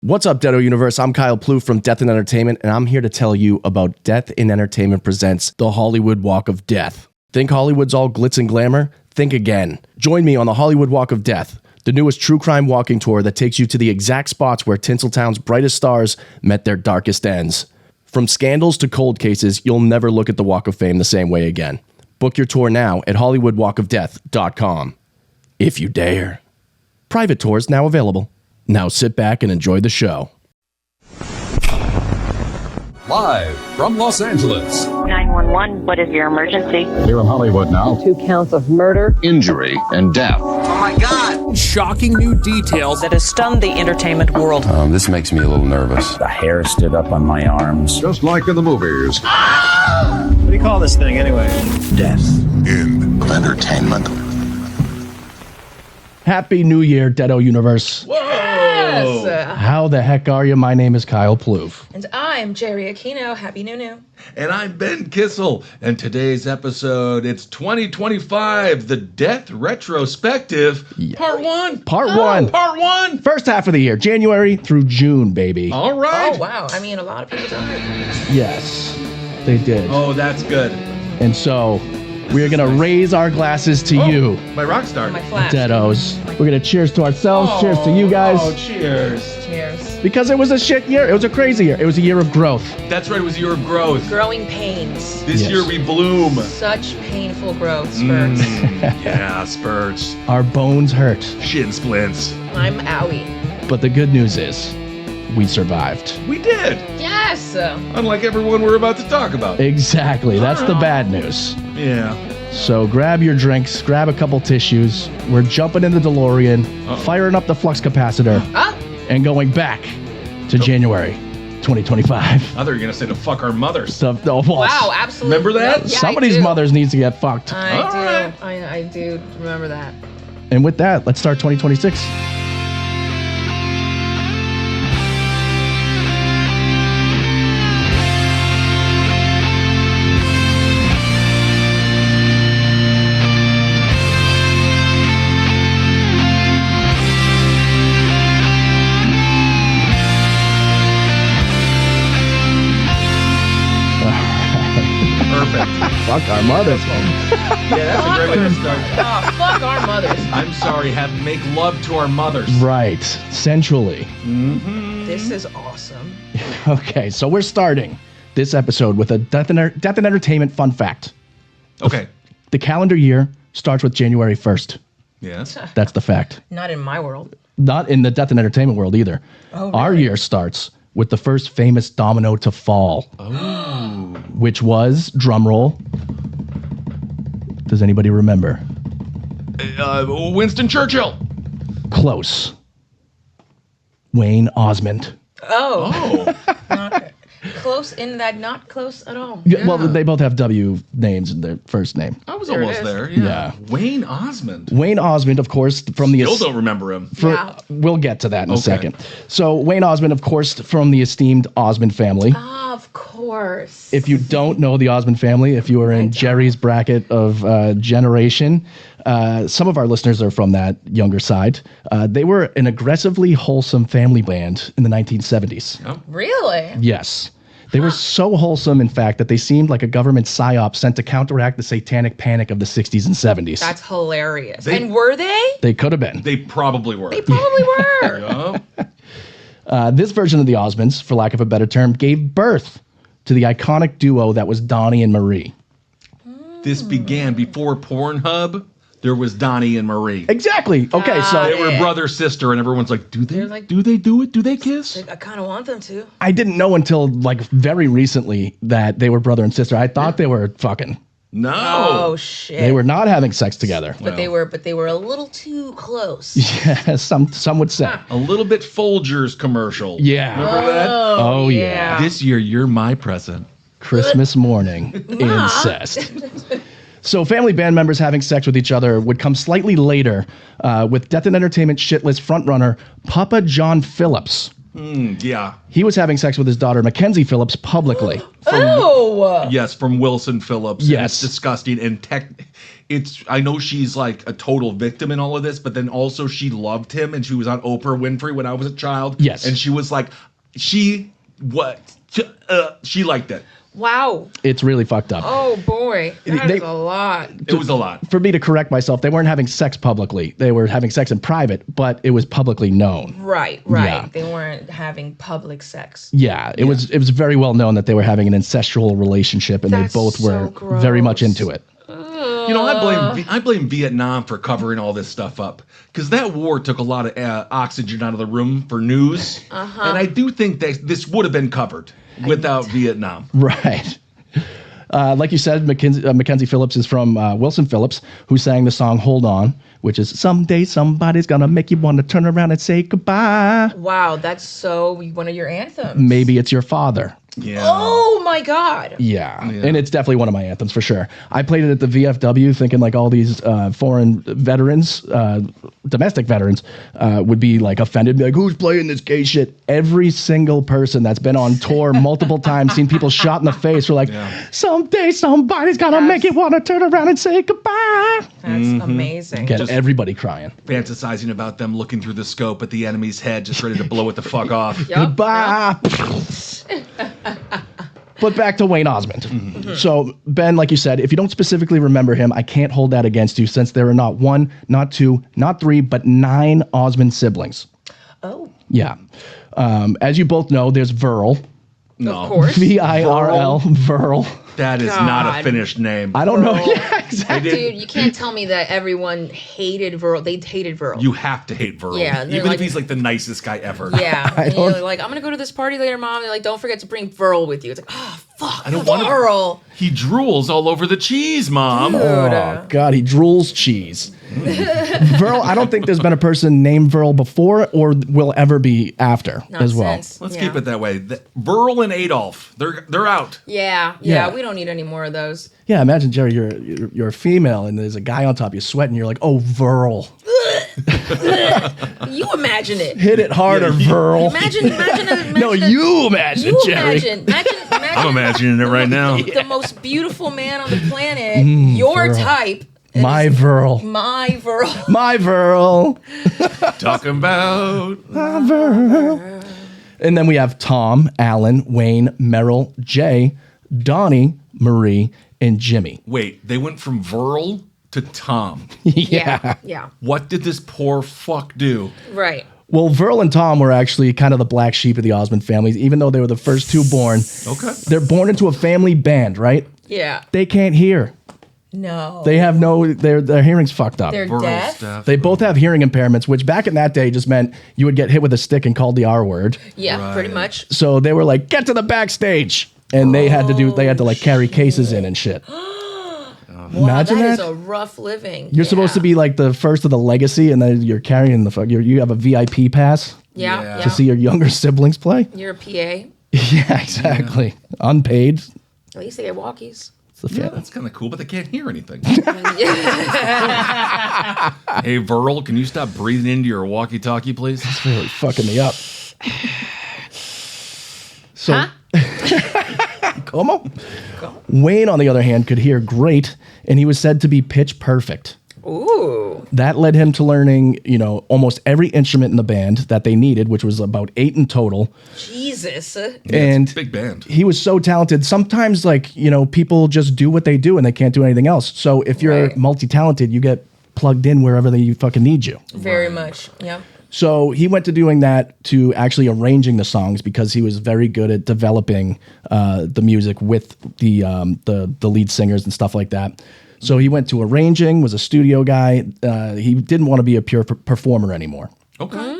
What's up, Deado Universe? I'm Kyle Plouffe from Death in Entertainment, and I'm here to tell you about Death in Entertainment presents the Hollywood Walk of Death. Think Hollywood's all glitz and glamour? Think again. Join me on the Hollywood Walk of Death, the newest true crime walking tour that takes you to the exact spots where Tinseltown's brightest stars met their darkest ends. From scandals to cold cases, you'll never look at the Walk of Fame the same way again. Book your tour now at HollywoodWalkOfDeath.com. If you dare. Private tours now available. Now sit back and enjoy the show. Live from Los Angeles. 911, what is your emergency? Here in Hollywood now. 2 counts of murder, Injury and death. Oh my God! Shocking new details. That has stunned the entertainment world. This makes me a little nervous. The hair stood up on my arms. Just like in the movies. What do you call this thing anyway? Death. In entertainment. Happy New Year, Deado Universe. Whoa! Yes. How the heck are you? My name is Kyle Plouffe. And I'm Jerry Aquino. Happy New. And I'm Ben Kissel. And today's episode, it's 2025, the Death Retrospective, Part 1. Part one. First half of the year, January through June, baby. All right. Oh, wow. I mean, a lot of people died. Yes, they did. Oh, that's good. And so, we are going to raise our glasses to you, My rock star. My flash. Deados. We're going to cheers to ourselves, cheers to you guys. Oh, cheers. Cheers. Because it was a shit year. It was a crazy year. It was a year of growth. That's right, it was a year of growth. Growing pains. This Yes. year we bloom. Such painful growth spurts. Yeah, spurts. Our bones hurt. Shin splints. I'm owie. But the good news is, we survived. We did. Yes. Unlike everyone we're about to talk about. Exactly. That's the bad news. Yeah. So grab your drinks, grab a couple tissues. We're jumping in the DeLorean, firing up the flux capacitor, and going back to January 2025. I thought you were going to say to fuck our mothers. Wow, absolutely. Remember that? Yeah, Somebody's I do. mothers needs to get fucked. I do remember that. And with that, let's start 2026. Perfect. Fuck our mothers. Yeah, that's a great way to start. Oh, fuck our mothers. I'm sorry, make love to our mothers. Right. Sensually. This is awesome. Okay, so we're starting this episode with a Death and Entertainment fun fact. Okay. The calendar year starts with January 1st. Yes. That's the fact. Not in my world. Not in the Death and Entertainment world either. Oh, really? Our year starts with the first famous domino to fall. Oh. Which was, drumroll, does anybody remember? Winston Churchill. Close. Wayne Osmond. Oh. Not close in that, not close at all. Yeah, well, they both have W names in their first name. I was There it almost is. there. Yeah. Wayne Osmond. Wayne Osmond, of course, from the... Still don't remember him. Yeah. We'll get to that in a Okay. second. So Wayne Osmond, of course, from the esteemed Osmond family. Of course. If you don't know the Osmond family, if you are in Jerry's bracket of generation, some of our listeners are from that younger side. They were an aggressively wholesome family band in the 1970s. Really? Yes. They were so wholesome, in fact, that they seemed like a government psyop sent to counteract the satanic panic of the 60s and 70s. That's hilarious. And were they? They could have been. They probably were. They probably were. Yeah. This version of the Osmonds, for lack of a better term, gave birth to the iconic duo that was Donnie and Marie. This began before Pornhub. There was Donnie and Marie. Exactly. Okay, so They were brother sister, and everyone's like, do they? They're like- do they do it? Do they kiss? I kind of want them to. I didn't know until like very recently that they were brother and sister. I thought they were fucking. No. Oh shit. They were not having sex together. But they were a little too close. Yeah, some would say. A little bit Folgers commercial. Yeah. Remember that? Oh, yeah. This year, you're my present. Christmas morning incest. So family band members having sex with each other would come slightly later with Death and Entertainment shitlist frontrunner Papa John Phillips. Yeah. He was having sex with his daughter, Mackenzie Phillips, publicly. Oh! Yes, from Wilson Phillips. Yes. And it's disgusting. And I know she's like a total victim in all of this, but then also she loved him and she was on Oprah Winfrey when I was a child. Yes. And she was like, she liked it. Wow. It's really fucked up. Oh, boy. That They- is a lot. It was a lot. For me to correct myself, they weren't having sex publicly. They were having sex in private, but it was publicly known. Right. Yeah. They weren't having public sex. Yeah, it was very well known that they were having an incestual relationship, and That's they both were so very much gross. into it. You know, I blame Vietnam for covering all this stuff up because that war took a lot of oxygen out of the room for news, and I do think that this would have been covered without Vietnam. Right. Like you said, Mackenzie Phillips is from Wilson Phillips, who sang the song "Hold On," which is "Someday somebody's gonna make you want to turn around and say goodbye." Wow, that's so one of your anthems. Maybe it's your father. Yeah. Oh my God. Yeah, and it's definitely one of my anthems for sure. I played it at the VFW, thinking like all these foreign veterans, domestic veterans, would be like offended, be like, "Who's playing this gay shit?" Every single person that's been on tour multiple times, seen people shot in the face, were like, "Someday somebody's gonna make you want to turn around and say goodbye." That's amazing. Get everybody crying. Fantasizing about them looking through the scope at the enemy's head, just ready to blow it the fuck off. Yup, Goodbye. But back to Wayne Osmond. So, Ben, like you said, if you don't specifically remember him, I can't hold that against you since there are not one, not two, not three, but 9 Osmond siblings. Oh, Yeah. As you both know, there's Virl. No, of course. Virl. Virl. that is not a God. finished name. I don't know. Virl. Yeah, exactly. Dude, you can't tell me that everyone hated Virl. They hated Virl. You have to hate Virl. Yeah, they're even like- if he's like the nicest guy ever. Yeah. I And don't- you're like, I'm going to go to this party later, Mom. They're like, don't forget to bring Virl with you. It's like, oh, fuck. I don't want to- Virl. He drools all over the cheese, Mom. Oh, God, he drools cheese. Virl, I don't think there's been a person named Virl before or will ever be after Not as well. since. Let's Yeah. keep it that way. Virl and Adolf, they're out. Yeah, Yeah. we don't need any more of those. Yeah, imagine, Jerry, you're a female and there's a guy on top of you sweating. You're like, "Oh, Virl. You imagine it. Hit it harder, Virl." Imagine No, you imagine, you Jerry. imagine I'm imagining it right now. the most beautiful man on the planet, your Virl. type. and My it's Virl. My Virl. My Virl. Talking about And then we have Tom, Alan, Wayne, Merrill, Jay, Donnie, Marie, and Jimmy. wait, they went from Virl to Tom. Yeah. Yeah. What did this poor fuck do? Right. Well, Virl and Tom were actually kind of the black sheep of the Osmond families, even though they were the first 2 born. Okay. They're born into a family band, right? Yeah. They can't hear. No. They have their hearing's fucked up. They're Virl deaf. stuff. They both have hearing impairments, which back in that day just meant you would get hit with a stick and called the R word. Yeah, pretty much. So they were like, "Get to the backstage," and they had to like carry cases in and shit. Imagine that that. is a rough living. You're supposed to be like the first of the legacy, and then you're carrying the fuck. You have a VIP pass Yeah. Yeah. Yeah. to see your younger siblings play. You're a PA. Yeah, exactly. Unpaid. At least they get walkies. It's the Yeah, fa- that's kind of cool, but they can't hear anything. Hey, Virl, can you stop breathing into your walkie-talkie, please? really fucking me up. So, come on. Wayne, on the other hand, could hear great, and he was said to be pitch perfect. Ooh. That led him to learning, almost every instrument in the band that they needed, which was about 8 in total. Jesus. And It's a big band. he was so talented. Sometimes, people just do what they do and they can't do anything else. So if you're Right. multi-talented, you get plugged in wherever they fucking need you. Very much. Yep. So he went to doing that to actually arranging the songs because he was very good at developing the music with the lead singers and stuff like that. So he went to arranging, was a studio guy. He didn't want to be a pure performer anymore. Okay.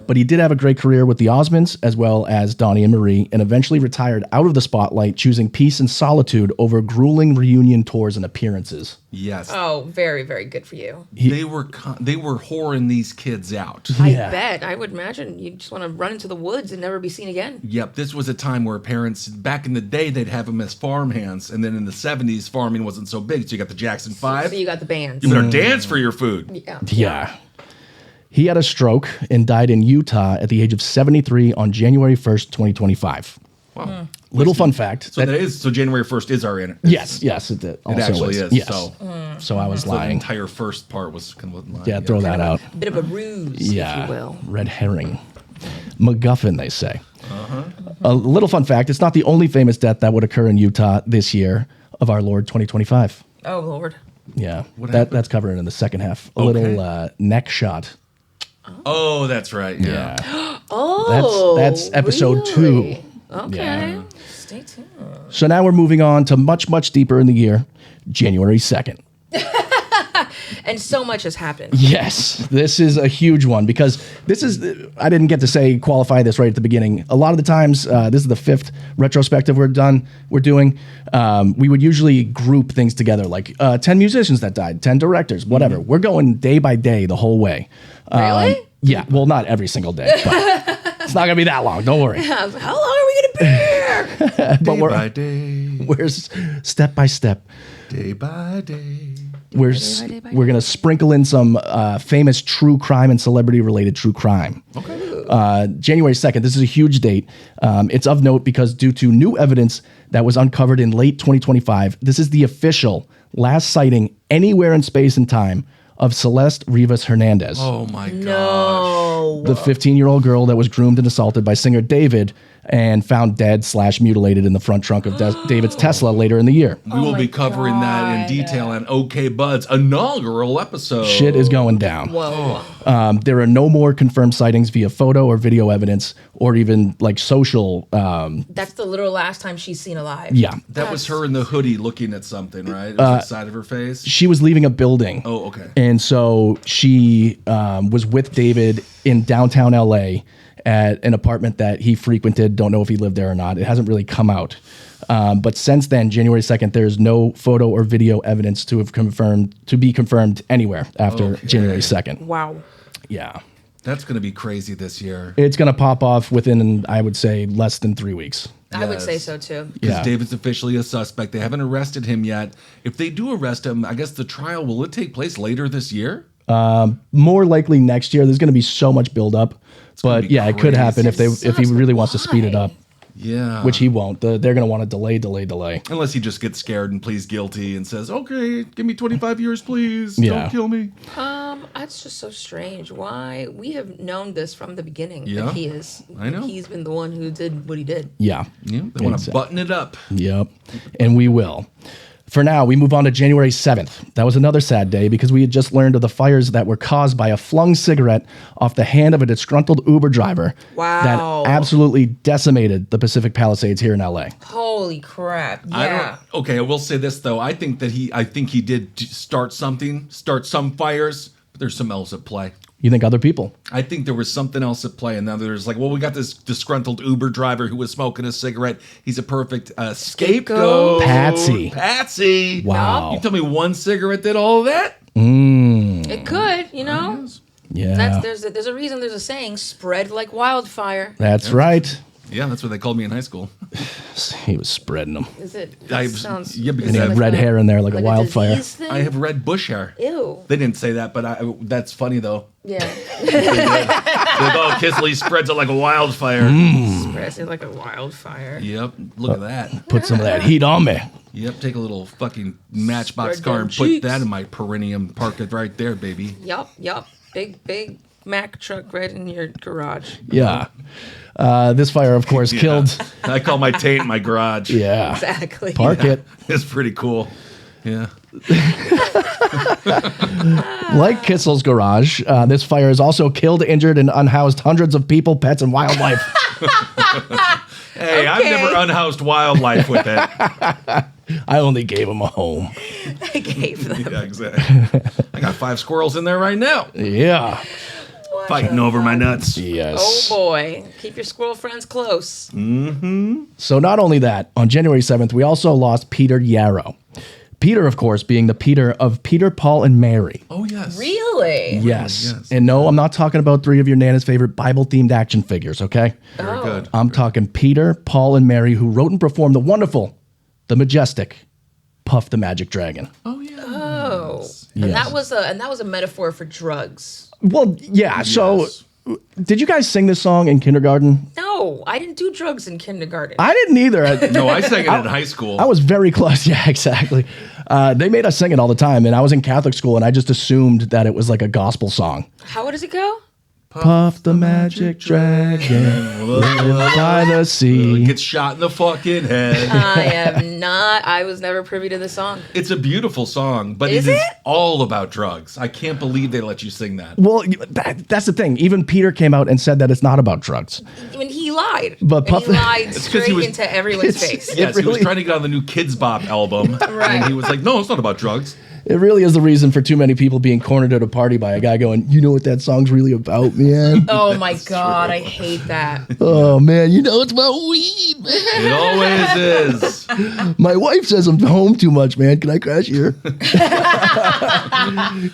But he did have a great career with the Osmonds as well as Donnie and Marie, and eventually retired out of the spotlight, choosing peace and solitude over grueling reunion tours and appearances. Yes. Oh, very, very good for you. They were whoring these kids out. I Yeah. bet. I would imagine you just want to run into the woods and never be seen again. Yep, this was a time where parents, back in the day, they'd have them as farmhands, and then in the 70s, farming wasn't so big, so you got the Jackson 5. So you got the bands. You better dance for your food. Yeah. Yeah. He had a stroke and died in Utah at the age of 73 on January 1st, 2025. Wow. Little fun fact. So so January 1st is our anniversary. Yes, it also actually is. Yes. So I was So the lying. entire first part was kind of lying. Yeah, throw that out. Bit of a ruse, Yeah, if you will. red herring. MacGuffin, they say. A little fun fact, it's not the only famous death that would occur in Utah this year of our Lord 2025. Oh, Lord. Yeah, happened? that's covered in the second half. A Okay. little neck shot. Oh, that's right. Yeah. Oh, That's episode really? 2. Okay. Yeah. Stay tuned. So now we're moving on to much, much deeper in the year, January 2nd. And so much has happened. Yes, this is a huge one because this is, I didn't get to qualify this right at the beginning. A lot of the times, this is the 5th retrospective we're doing. We would usually group things together like 10 musicians that died, 10 directors, whatever. Mm-hmm. We're going day by day the whole way. Really? Yeah, well, not every single day, but it's not going to be that long. Don't worry. How long are we going to be here? But Day by day. we're step by step. Day by day. We're going to sprinkle in some famous true crime and celebrity related true crime. Okay. January 2nd, this is a huge date. It's of note because due to new evidence that was uncovered in late 2025, this is the official last sighting anywhere in space and time of Celeste Rivas Hernandez, Oh my gosh. No. the 15-year-old girl that was groomed and assaulted by singer David and found dead / mutilated in the front trunk of David's Tesla later in the year. We will be covering that in detail on OK Bud's inaugural episode. Shit is going down. Whoa. There are no more confirmed sightings via photo or video evidence or even social. That's the literal last time she's seen alive. Yeah. That was her in the hoodie looking at something, right? It was the side of her face. She was leaving a building. Oh, okay. And so she was with David in downtown LA at an apartment that he frequented. Don't know if he lived there or not. It hasn't really come out. But since then, January 2nd, there's no photo or video evidence to be confirmed anywhere after January 2nd. Wow. Yeah. That's going to be crazy this year. It's going to pop off within, I would say, less than 3 weeks. I would say Yes. so too. Because Yeah. David's officially a suspect. They haven't arrested him yet. If they do arrest him, I guess the trial, will it take place later this year? More likely next year. There's going to be so much buildup. gonna But be yeah, it could happen if he really wants to speed it up, Yeah. which he won't. They're going to want to delay. Unless he just gets scared and pleads guilty and says, okay, give me 25 years, please. Yeah. Don't kill me. That's just so strange. Why? We have known this from the beginning. Yeah. That he is. I know. He's been the one who did what he did. Yeah. Yeah, they want to Exactly. button it up. Yep. And we will. For now, we move on to January 7th. That was another sad day because we had just learned of the fires that were caused by a flung cigarette off the hand of a disgruntled Uber driver. Wow. That absolutely decimated the Pacific Palisades here in LA. Holy crap. Yeah. I don't. Okay, I will say this though. I think he did start some fires, but there's some else at play. You think other people? I think there was something else at play, and now there's we got this disgruntled Uber driver who was smoking a cigarette. He's a perfect scapegoat. Patsy. Wow. You tell me one cigarette did all of that? It could, you know. Yeah. There's a reason. There's a saying: "Spread like wildfire." That's right. Yeah, that's what they called me in high school. He was spreading them. Is it? I- Sounds. yeah, because And he I had have red hair in there like a like wildfire. disease thing? I have red bush hair. Ew. They didn't say that, but that's funny though. Yeah. Like, oh, Kisley spreads it like a wildfire. Spreads it like a wildfire. Yep, look at that. Put some of that heat on me. Yep, take a little fucking Matchbox Spread car them and put cheeks. that in my perineum. Park it right there, baby. Yup. Big Mack truck right in your garage. Yeah. This fire, of course, killed. I call my taint my garage. Yeah. Exactly. Park it. It's pretty cool. Yeah. Like Kitzel's garage, this fire has also killed, injured, and unhoused hundreds of people, pets, and wildlife. Hey, I've never unhoused wildlife with it. I only gave them a home. I gave them. Yeah, exactly. I got 5 squirrels in there right now, Yeah. fighting over my nuts. Oh Yes. boy. Keep your squirrel friends close. So not only that, on January 7th, we also lost Peter Yarrow. Peter, of course, being the Peter of Peter, Paul, and Mary. Oh, yes. Really? Yes. yes. And no, I'm not talking about 3 of your Nana's favorite Bible-themed action figures, okay? Very good. I'm talking Peter, Paul, and Mary, who wrote and performed the wonderful, the majestic Puff the Magic Dragon. Oh, yeah. Oh. And Yes. that was a metaphor for drugs. Well, yeah. So, Yes. did you guys sing this song in kindergarten? No, I didn't do drugs in kindergarten. I didn't either. No, I sang it in high school. I was very close. Yeah, exactly. They made us sing it all the time, and I was in Catholic school, and I just assumed that it was like a gospel song. How does it go? Puff the magic dragon by the sea. Gets shot in the fucking head. I am not. I was never privy to the song. It's a beautiful song, but Is it is it? all about drugs. I can't believe they let you sing that. Well, that's the thing. Even Peter came out and said that it's not about drugs. When he lied. But And he Puff- lied 'cause straight he was- into everyone's face. Yes, he was really- trying to get on the new Kids Bop album. Right. And he was like, no, it's not about drugs. It really is the reason for too many people being cornered at a party by a guy going, you know what that song's really about, man? Oh my God, I hate that. Oh, man, you know it's about weed, man. It always is. My wife says I'm home too much, man. Can I crash here?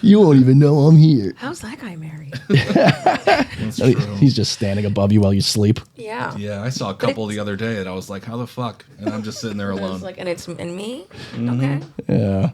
You won't even know I'm here. How's that guy married? That's true. He's just standing above you while you sleep. Yeah. Yeah, I saw a couple the other day and I was like, how the fuck? And I'm just sitting there And alone. it's like, and me? Mm-hmm. Okay. Yeah.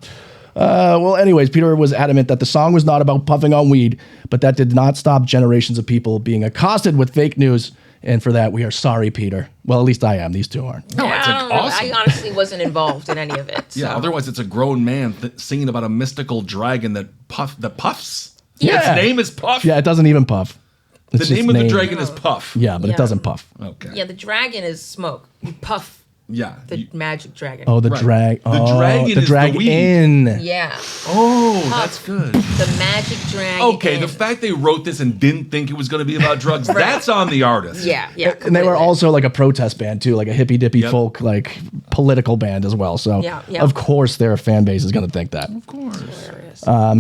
Well, anyways, Peter was adamant that the song was not about puffing on weed, but that did not stop generations of people being accosted with fake news. And for that, we are sorry, Peter. Well, at least I am. These two aren't. No, it's I like don't know. awesome. I honestly wasn't involved in any of it. Yeah, so. otherwise it's a grown man singing about a mystical dragon that puffs. Yeah. Its name is Puff. Yeah, it doesn't even puff. It's The just name of the dragon is Puff. Yeah, but Yeah. it doesn't puff. Okay. Yeah, the dragon is smoke. You puff Yeah. the magic dragon. Oh, the Right. drag. The Oh, dragon the is drag the weed. in. Yeah. Oh, that's good. The magic dragon. Okay, the fact they wrote this and didn't think it was going to be about drugs, that's on the artist. Yeah, yeah. And they were completely. also like a protest band too, like a hippy dippy Yep. folk, like political band as well. So Yeah, yeah. of course their fan base is going to think that. Of course. Hilarious.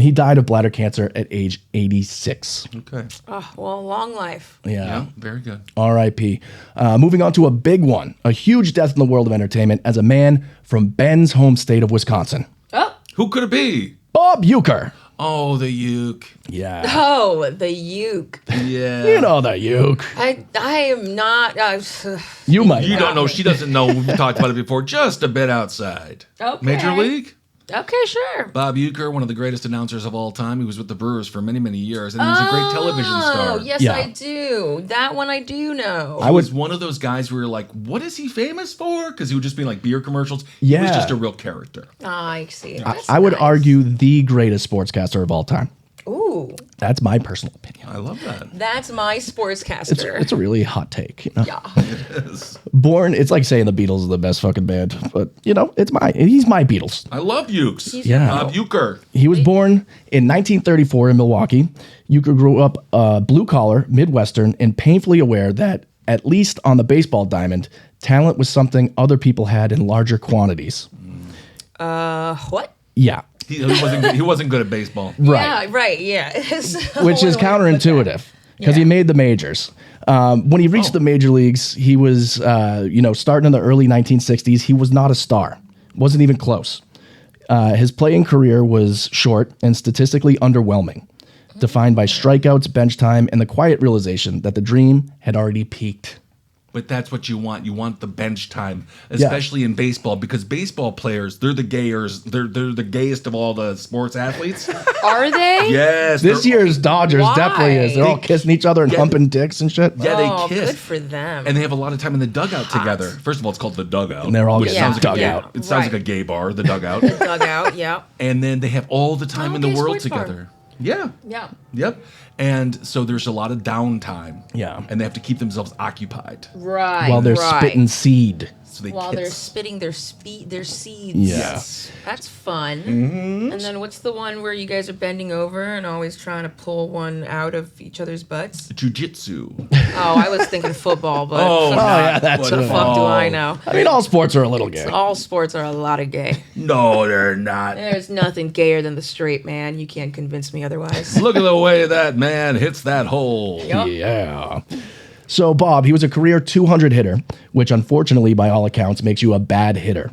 He died of bladder cancer at age 86. Okay. Oh, well, long life. Yeah. Yeah, very good. R.I.P. Moving on to a big one, a huge death in the world of entertainment as a man from Ben's home state of Wisconsin, Oh. Who could it be? Bob Euchre. Oh, the uke. Yeah. Oh, the uke. Yeah. You know the Euchre. I am not. You might. You don't know. She doesn't know. We've talked about it before. Just a bit outside. Okay. Major League? Okay, sure. Bob Euchre, one of the greatest announcers of all time. He was with the Brewers for many, many years, and he was a great television star. Oh, yes, Yeah. I do. That one I do know. I was one of those guys where you're like, what is he famous for? Because he would just be like beer commercials. He was Yeah. just a real character. I see. I would That's nice. argue the greatest sportscaster of all time. Ooh, That's my personal opinion. I love that. that's my sportscaster. It's a really hot take. You know? yeah. Born, it's like saying the Beatles are the best fucking band, but you know, he's my Beatles. I love Ukes. Yeah. Bob Euchre. He was born in 1934 in Milwaukee. Euchre grew up blue collar, Midwestern, and painfully aware that, at least on the baseball diamond, talent was something other people had in larger quantities. What? Yeah, He wasn't good at baseball. right. Yeah, right. Yeah. Which is counterintuitive because he made the majors. When he reached the major leagues, he was, starting in the early 1960s. He was not a star, wasn't even close. His playing career was short and statistically underwhelming, defined by strikeouts, bench time, and the quiet realization that the dream had already peaked. But that's what you want. You want the bench time, especially in baseball, because baseball players, they're the gayers. They're the gayest of all the sports athletes. Are they? Yes. This they're- year's Dodgers Why? definitely is. They're all kissing each other and Yeah. humping dicks and shit. Yeah, Oh, they kiss. good for them. And they have a lot of time in the dugout together. First of all, it's called the dugout. And they're all which getting sounds like dug a gay- out. It sounds Right. like a gay bar, the dugout. Dugout. Yeah. And then they have all the time in the Okay, world sports bar. together. Yeah. Yeah. Yep. And so there's a lot of downtime. Yeah. And they have to keep themselves occupied. Right. While they're right. spitting seed. So they While they're kiss. spitting their seeds. Yeah. That's fun. Mm-hmm. And then what's the one where you guys are bending over and always trying to pull one out of each other's butts? Jiu-jitsu. Oh, I was thinking football, but yeah, that's what the it. fuck do I know? I mean, all sports are a little gay. All sports are a lot of gay. No, they're not. There's nothing gayer than the straight man. You can't convince me otherwise. Look at the way that man hits that hole. Yup. Yeah. So, Bob, he was a career 200 hitter, which unfortunately, by all accounts, makes you a bad hitter.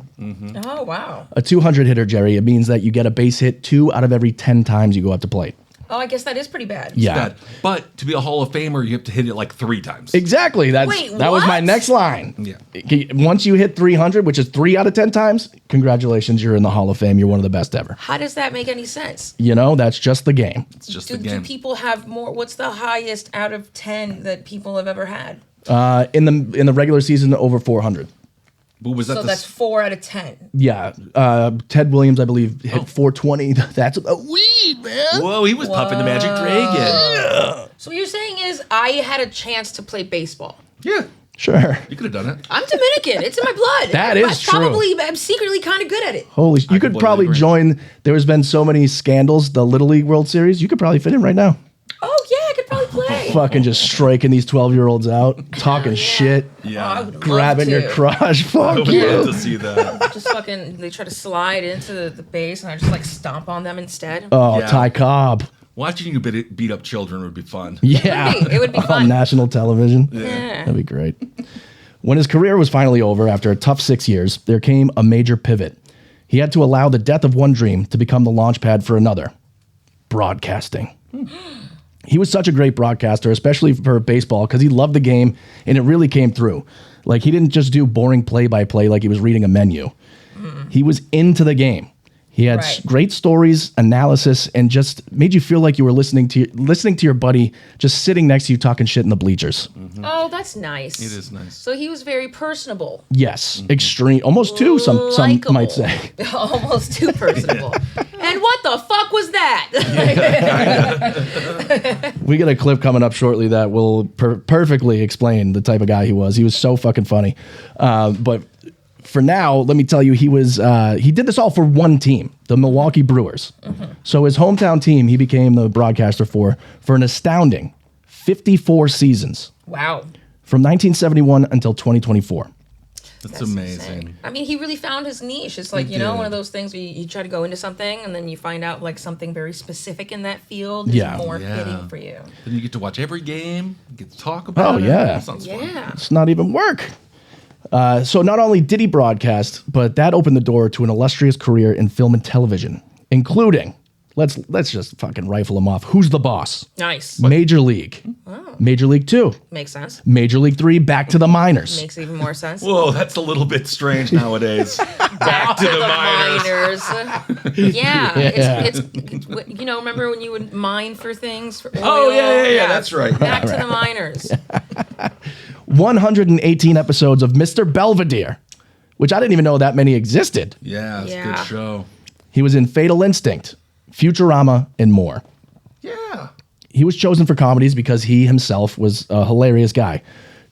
Oh, wow. A 200 hitter, Jerry, it means that you get a base hit 2 out of every 10 times you go out to plate. Oh, I guess that is pretty bad. Yeah. Bad. But to be a Hall of Famer, you have to hit it like 3 times. Exactly. That was my next line. Yeah. Once you hit 300, which is 3 out of 10 times, congratulations, you're in the Hall of Fame. You're one of the best ever. How does that make any sense? You know, that's just the game. It's just Do the game. people have more? What's the highest out of 10 that people have ever had? In the regular season, over 400. But was that So that's 4 out of 10. Yeah. Ted Williams, I believe, hit 420. That's a weed, man. Whoa, he was puffing the Magic Dragon. So what you're saying is I had a chance to play baseball. Yeah. Sure. You could have done it. I'm Dominican. It's in my blood. That is true. I'm secretly kind of good at it. Holy, you could probably agree. join. There's been so many scandals, the Little League World Series. You could probably fit in right now. Oh, yeah, I could probably play. Fucking just striking these 12-year-olds out, talking shit, Yeah. grabbing your crotch. Fuck I would you. love to see that. Just fucking, they try to slide into the base and I just like stomp on them instead. Oh, Yeah. Ty Cobb. Watching you beat up children would be fun. Yeah. It would be On fun. national television. Yeah. That'd be great. When his career was finally over after a tough 6 years, there came a major pivot. He had to allow the death of one dream to become the launch pad for another. Broadcasting. He was such a great broadcaster, especially for baseball, because he loved the game, and it really came through. Like, he didn't just do boring play-by-play like he was reading a menu. He was into the game. He had Right. great stories, analysis, and just made you feel like you were listening to your buddy just sitting next to you talking shit in the bleachers. Oh, that's nice. It is nice. So he was very personable. Yes, extreme, almost too, some Likeable. might say. Almost too personable. And what the fuck was that? We got a clip coming up shortly that will perfectly explain the type of guy he was. He was so fucking funny. But for now, let me tell you, he did this all for one team, the Milwaukee Brewers. So his hometown team, he became the broadcaster for an astounding 54 seasons Wow. from 1971 until 2024. That's amazing. insane. I mean, he really found his niche. It's like, one of those things where you try to go into something and then you find out like something very specific in that field is Yeah. more Yeah. fitting for you. Then you get to watch every game, you get to talk about it. yeah. That sounds fun. Yeah. It's not even work. So not only did he broadcast, but that opened the door to an illustrious career in film and television, including, let's just fucking rifle him off. Who's the Boss? Nice. Major League. Major League 2. Makes sense. Major League 3, back to the minors. Makes even more sense. Whoa, that's a little bit strange nowadays. Back to the minors. Yeah. Yeah. It's remember when you would mine for things? For oil? Oh, yeah, that's right. Back to the miners. 118 episodes of Mr. Belvedere, which I didn't even know that many existed. Yeah, it's a Yeah. good show. He was in Fatal Instinct, Futurama, and more. Yeah. He was chosen for comedies because he himself was a hilarious guy.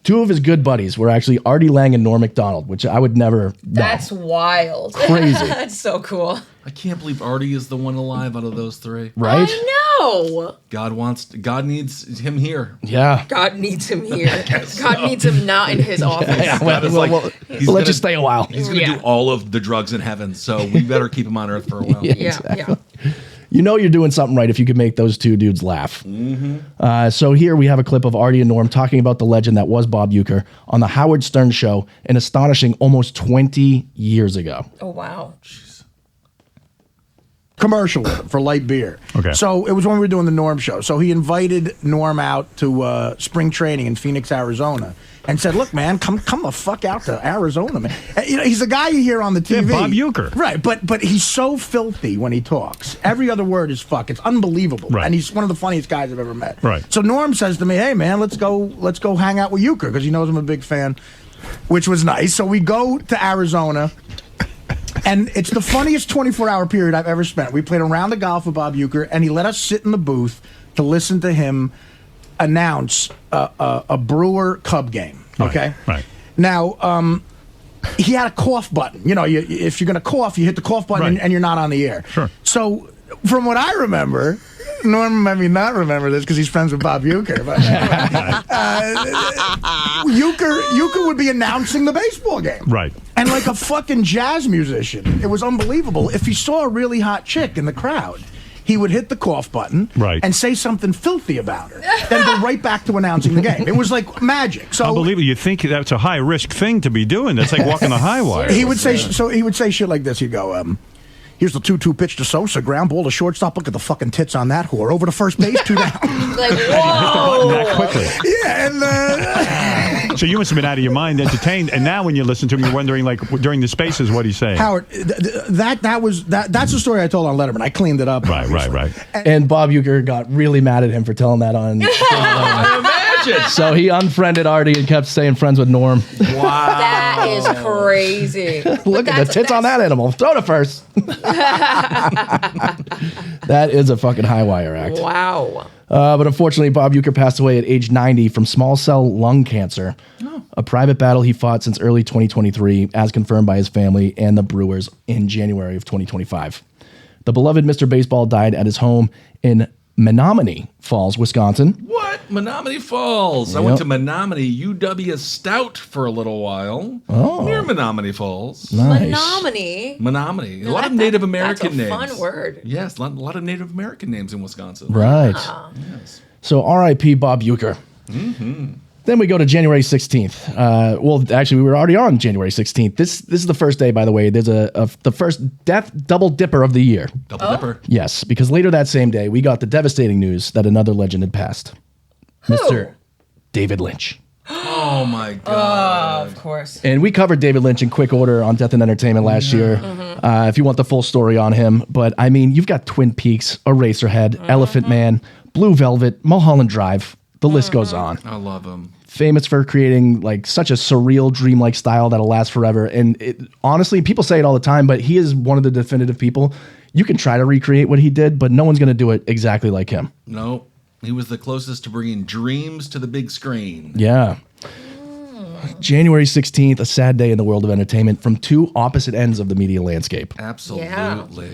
Two of his good buddies were actually Artie Lang and Norm Macdonald, which I would never know. That's wild. Crazy. That's so cool. I can't believe Artie is the one alive out of those three. Right? I know. God needs him here. Yeah. God needs him here. God needs him not in his office. Yeah, God is we'll he's let gonna- you stay a while. He's going to Yeah. do all of the drugs in heaven, so we better keep him on earth for a while. Yeah. You know you're doing something right if you can make those two dudes laugh. So here we have a clip of Artie and Norm talking about the legend that was Bob Uecker on the Howard Stern Show, an astonishing almost 20 years ago. Oh, wow. Commercial for light beer. Okay. So it was when we were doing the Norm show. So he invited Norm out to spring training in Phoenix, Arizona, and said, "Look, man, come the fuck out to Arizona, man." He's a guy you hear on the TV. Yeah, Bob Uecker. Right, but he's so filthy when he talks. Every other word is fuck. It's unbelievable. Right. And he's one of the funniest guys I've ever met. Right. So Norm says to me, "Hey, man, let's go hang out with Uecker," because he knows I'm a big fan, which was nice. So we go to Arizona. And it's the funniest 24-hour period I've ever spent. We played a round of golf with Bob Uecker, and he let us sit in the booth to listen to him announce a Brewer Cub game. Okay? Right. Now, he had a cough button. If you're going to cough, you hit the cough button Right. and you're not on the air. Sure. So, from what I remember, Norm may not remember this because he's friends with Bob Uecker, but Uecker would be announcing the baseball game. Right. And like a fucking jazz musician. It was unbelievable. If he saw a really hot chick in the crowd, he would hit the cough button Right. and say something filthy about her, then go right back to announcing the game. It was like magic. So Unbelievable. You think that's a high risk thing to be doing. That's like walking the high wire. he would say shit like this. He'd go, Here's the 2-2 pitch to Sosa. Ground ball to shortstop. Look at the fucking tits on that whore. Over to first base, 2 down. Like, whoa. That quickly. Yeah, and So you must have been out of your mind, entertained, and now when you listen to him, you're wondering, like, during the spaces, what he's saying. Howard, that's the story I told on Letterman. I cleaned it up. Right. And Bob Uecker got really mad at him for telling that on. I imagine. So he unfriended Artie and kept staying friends with Norm. Wow. That is crazy. Look at the tits on that animal. Throw to first. That is a fucking high wire act. Wow. But unfortunately, Bob Uecker passed away at age 90 from small cell lung cancer. A private battle he fought since early 2023, as confirmed by his family and the Brewers in January of 2025. The beloved Mr. Baseball died at his home in Menominee Falls, Wisconsin. What? Menominee Falls. I Yep. went to Menominee UW Stout for a little while. Oh. Near Menominee Falls. Nice. Menominee. Menominee. A lot of Native American that's a names. fun word. Yes, a lot of Native American names in Wisconsin. Right. Yes. So R.I.P. Bob Uecker. Then we go to January 16th. Well, actually, we were already on January 16th. This is the first day, by the way. There's the first death double dipper of the year. Double Dipper. Yes, because later that same day, we got the devastating news that another legend had passed. Mr. David Lynch. Oh my God. Of course. And we covered David Lynch in quick order on Death and Entertainment last year. If you want the full story on him. But I mean, you've got Twin Peaks, Eraserhead, Elephant Man, Blue Velvet, Mulholland Drive. The list goes on. I love him. Famous for creating like such a surreal, dreamlike style that'll last forever. And honestly, people say it all the time, but he is one of the definitive people. You can try to recreate what he did, but no one's going to do it exactly like him. No, he was the closest to bringing dreams to the big screen. Yeah. January 16th, a sad day in the world of entertainment from two opposite ends of the media landscape. Absolutely.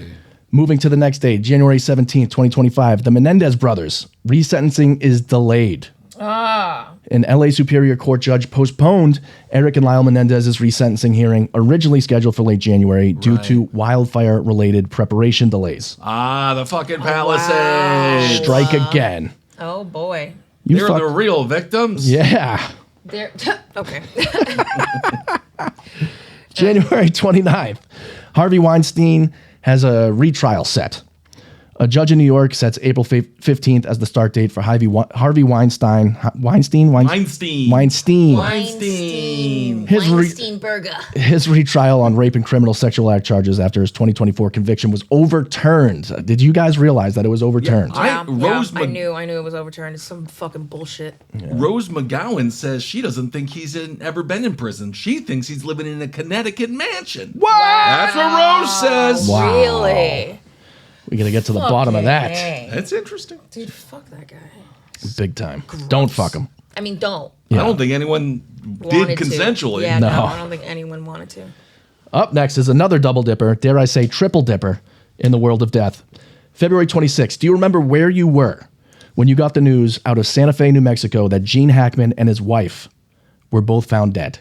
Moving to the next day, January 17th, 2025, the Menendez brothers. Resentencing is delayed. An LA Superior Court judge postponed Eric and Lyle Menendez's resentencing hearing, originally scheduled for late January, due to wildfire-related preparation delays. The fucking Palisades. Strike again. Oh boy. They're the real victims. Yeah. They're okay. January 29th, Harvey Weinstein has a retrial set. A judge in New York sets April 15th as the start date for Harvey Weinstein. His retrial on rape and criminal sexual act charges after his 2024 conviction was overturned. Did you guys realize that it was overturned? I knew it was overturned. It's some fucking bullshit. Yeah. Rose McGowan says she doesn't think he's ever been in prison. She thinks he's living in a Connecticut mansion. What? That's what Rose says. Wow. Really? We gotta get to the bottom of that. That's interesting. Dude, fuck that guy. Big time. Don't fuck him. I mean, don't. I don't think anyone did Wanted to. consensually. Yeah, No. no, I don't think anyone wanted to. Up next is another double dipper, dare I say triple dipper, in the world of death. February 26th. Do you remember where you were when you got the news out of Santa Fe, New Mexico, that Gene Hackman and his wife were both found dead?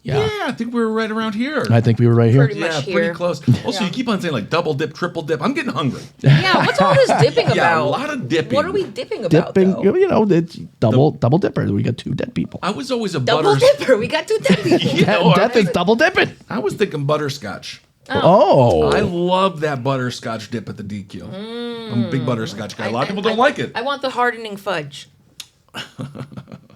Yeah, I think we were right around here. I think we were right here. Pretty much pretty here. close. Also, you keep on saying like double dip, triple dip. I'm getting hungry. Yeah, what's all this dipping about? Yeah, a lot of dipping. What are we dipping about, Dipping, though? you know, it's double dipper. We got two dead people. I was always a Double dipper. We got two dead people. You know, Death is double dipping. I was thinking butterscotch. Oh. I love that butterscotch dip at the DQ. I'm a big butterscotch guy. A lot of people don't like it. I want the hardening fudge.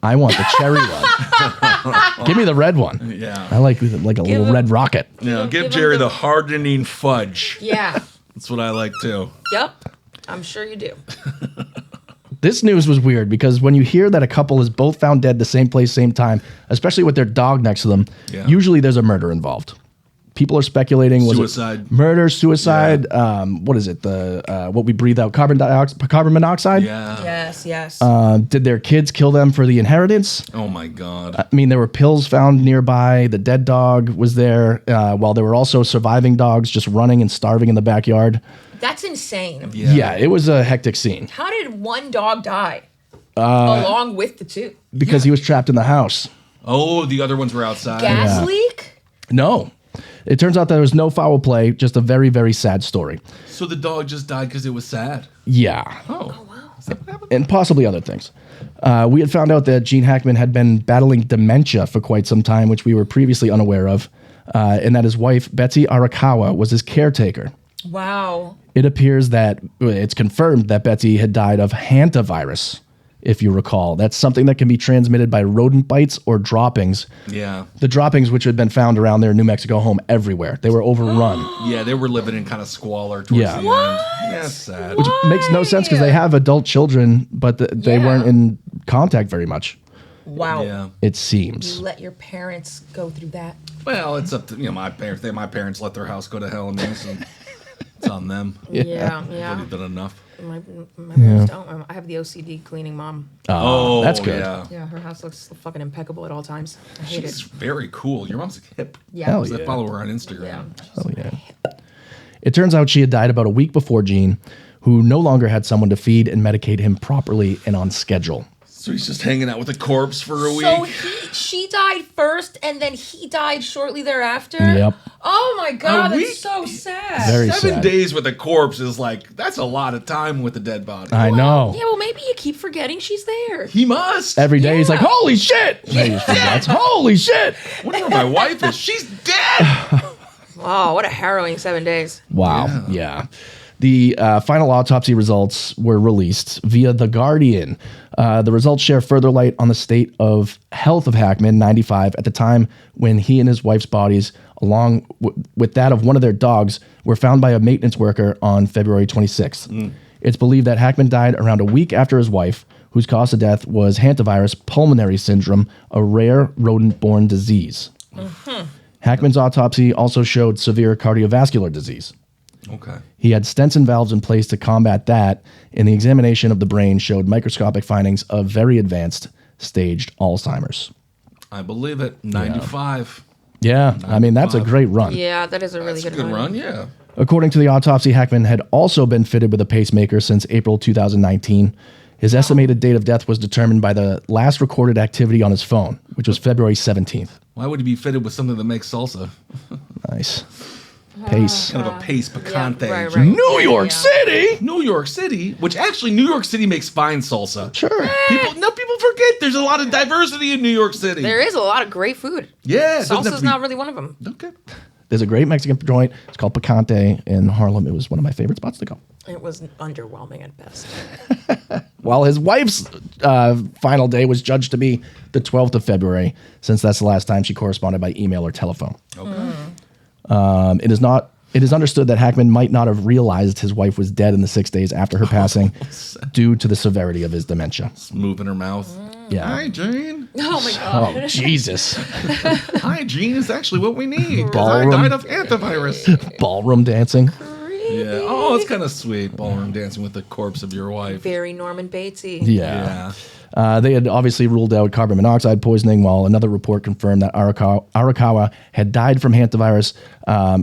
I want the cherry one. Give me the red one. Yeah. I like a little him- red rocket. Yeah, Give give him Jerry the- the hardening fudge. Yeah. That's what I like too. Yep. I'm sure you do. This news was weird because when you hear that a couple is both found dead the same place, same time, especially with their dog next to them, usually there's a murder involved. People are speculating Suicide. It murder, suicide. What is it? The what we breathe out, carbon monoxide. Yeah. Yes. Did their kids kill them for the inheritance? Oh my God. I mean, there were pills found nearby. The dead dog was there, while there were also surviving dogs just running and starving in the backyard. That's insane. Yeah, it was a hectic scene How did one dog die along with the two? because he was trapped in the house. Oh, the other ones were outside. Gas leak? No. It turns out there was no foul play, just a very, very sad story. So the dog just died because it was sad. Yeah. Oh wow. Is that what happened? And possibly other things. We had found out that Gene Hackman had been battling dementia for quite some time, which we were previously unaware of. and that his wife, Betsy Arakawa, was his caretaker. Wow. It appears that it's confirmed that Betsy had died of hantavirus, if you recall. That's something that can be transmitted by rodent bites or droppings. Yeah. The droppings, which had been found around their New Mexico home everywhere. They were overrun. Yeah, they were living in kind of squalor towards the end. Yeah, sad. Which makes no sense because they have adult children, but they weren't in contact very much. Wow. Yeah. It seems. You let your parents go through that. Well, it's up to my parents. My parents let their house go to hell and me, so it's on them. Yeah. Already done enough. My parents don't. I have the OCD cleaning mom. Oh, that's good. Yeah, her house looks fucking impeccable at all times. I hate She's it. very cool. Your mom's hip. Yeah. Hell I yeah. follow her on Instagram. Yeah. Oh, yeah. It turns out she had died about a week before Gene, who no longer had someone to feed and medicate him properly and on schedule. So he's just hanging out with a corpse for a week. So she died first, and then he died shortly thereafter. Yep. Oh my god, A week? that's so sad. Very 7 sad. days with a corpse is that's a lot of time with a dead body. I know. Yeah, well, maybe you keep forgetting she's there. He must. Every day he's like, holy shit! And then he just forgets, holy shit! I wonder where my wife is. She's dead. Wow, what a harrowing 7 days. Wow. Yeah. The final autopsy results were released via The Guardian. The results share further light on the state of health of Hackman, 95, at the time when he and his wife's bodies, along with that of one of their dogs, were found by a maintenance worker on February 26th. It's believed that Hackman died around a week after his wife, whose cause of death was hantavirus pulmonary syndrome, a rare rodent-borne disease. Hackman's autopsy also showed severe cardiovascular disease. Okay. He had stents and valves in place to combat that, and the examination of the brain showed microscopic findings of very advanced staged Alzheimer's. I believe it. 95. Yeah, I mean, that's a great run. Yeah, that is a really That's a good run, yeah. According to the autopsy, Hackman had also been fitted with a pacemaker since April 2019. His estimated date of death was determined by the last recorded activity on his phone, which was February 17th. Why would he be fitted with something that makes salsa? Nice. Pace. Kind of a pace picante. Yeah, right. New York City? New York City, which actually New York City makes fine salsa. Sure. People forget there's a lot of diversity in New York City. There is a lot of great food. Yeah. it doesn't have Salsa's to be- not really one of them. Okay. There's a great Mexican joint. It's called Picante in Harlem. It was one of my favorite spots to go. It was underwhelming at best. While his wife's final day was judged to be the 12th of February, since that's the last time she corresponded by email or telephone. Okay. It is understood that Hackman might not have realized his wife was dead in the 6 days after her passing due to the severity of his dementia. Just moving her mouth. Yeah. Hi, Jane. Oh my god. Oh, Jesus. Hi, Gene is actually what we need. Ballroom. I died of antivirus. Ballroom dancing. Yeah. Oh, it's kind of sweet. Ballroom dancing with the corpse of your wife. Very Norman Batesy. Yeah. They had obviously ruled out carbon monoxide poisoning, while another report confirmed that Arakawa had died from hantavirus.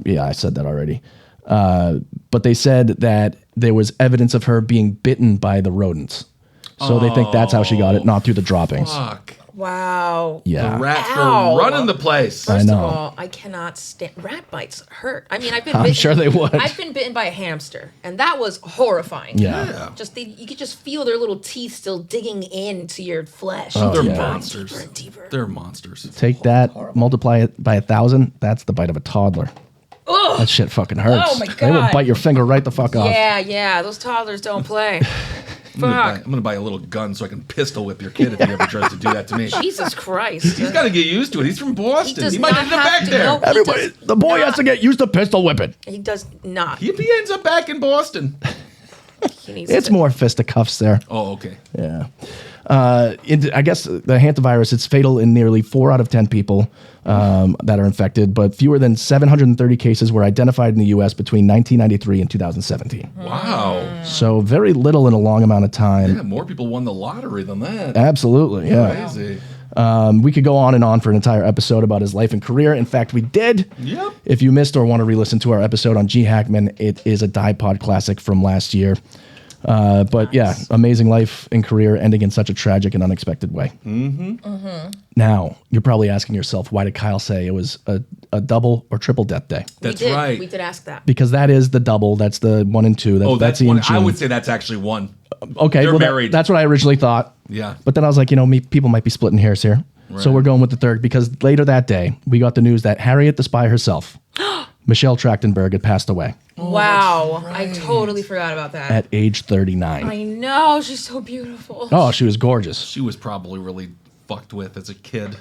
Yeah, I said that already. But they said that there was evidence of her being bitten by the rodents. So they think that's how she got it, not through the droppings. Fuck. Wow. Yeah. The rats Ow. were running the place. First I know. of all, I cannot stand rat bites. Hurt. I mean, I've been. I'm bitten, sure they would. I've been bitten by a hamster, and that was horrifying. Yeah. Just you could just feel their little teeth still digging into your flesh. They're yeah. monsters. Deeper and deeper. They're monsters. Take that, multiply it by 1,000. That's the bite of a toddler. Ugh. That shit fucking hurts. Oh my They will God. bite your finger right the fuck off. Yeah. Those toddlers don't play. I'm gonna buy a little gun so I can pistol whip your kid if he ever tries to do that to me. Jesus Christ. He's got to get used to it. He's from Boston. does He might not end up have back to there. know- Everybody, the boy has to get used to pistol whipping. He does not. If he ends up back in Boston. He needs It's to- more fisticuffs there. Oh, okay. Yeah. I guess the hantavirus, it's fatal in nearly 4 out of 10 people that are infected, but fewer than 730 cases were identified in the U.S. between 1993 and 2017. Wow. So very little in a long amount of time. Yeah, more people won the lottery than that. Absolutely, yeah. Crazy. We could go on for an entire episode about his life and career. In fact, we did. Yep. If you missed or want to re-listen to our episode on G. Hackman, it is a Dipod classic from last year. But yeah, amazing life and career ending in such a tragic and unexpected way. Now, you're probably asking yourself, why did Kyle say it was a double or triple death day? That's we did. right. We did ask that. Because that is the double. That's the 1 and 2. That's Oh, that's Betsy one. and Gene. I would say that's actually one. Okay, They're well, married. that's what I originally thought. Yeah. But then I was like, people might be splitting hairs here. So we're going with the third because later that day, we got the news that Harriet the Spy herself, Michelle Trachtenberg, had passed away Wow. I totally forgot about that. at age 39. I know. She's so beautiful. Oh, she was gorgeous. She was probably really fucked with as a kid.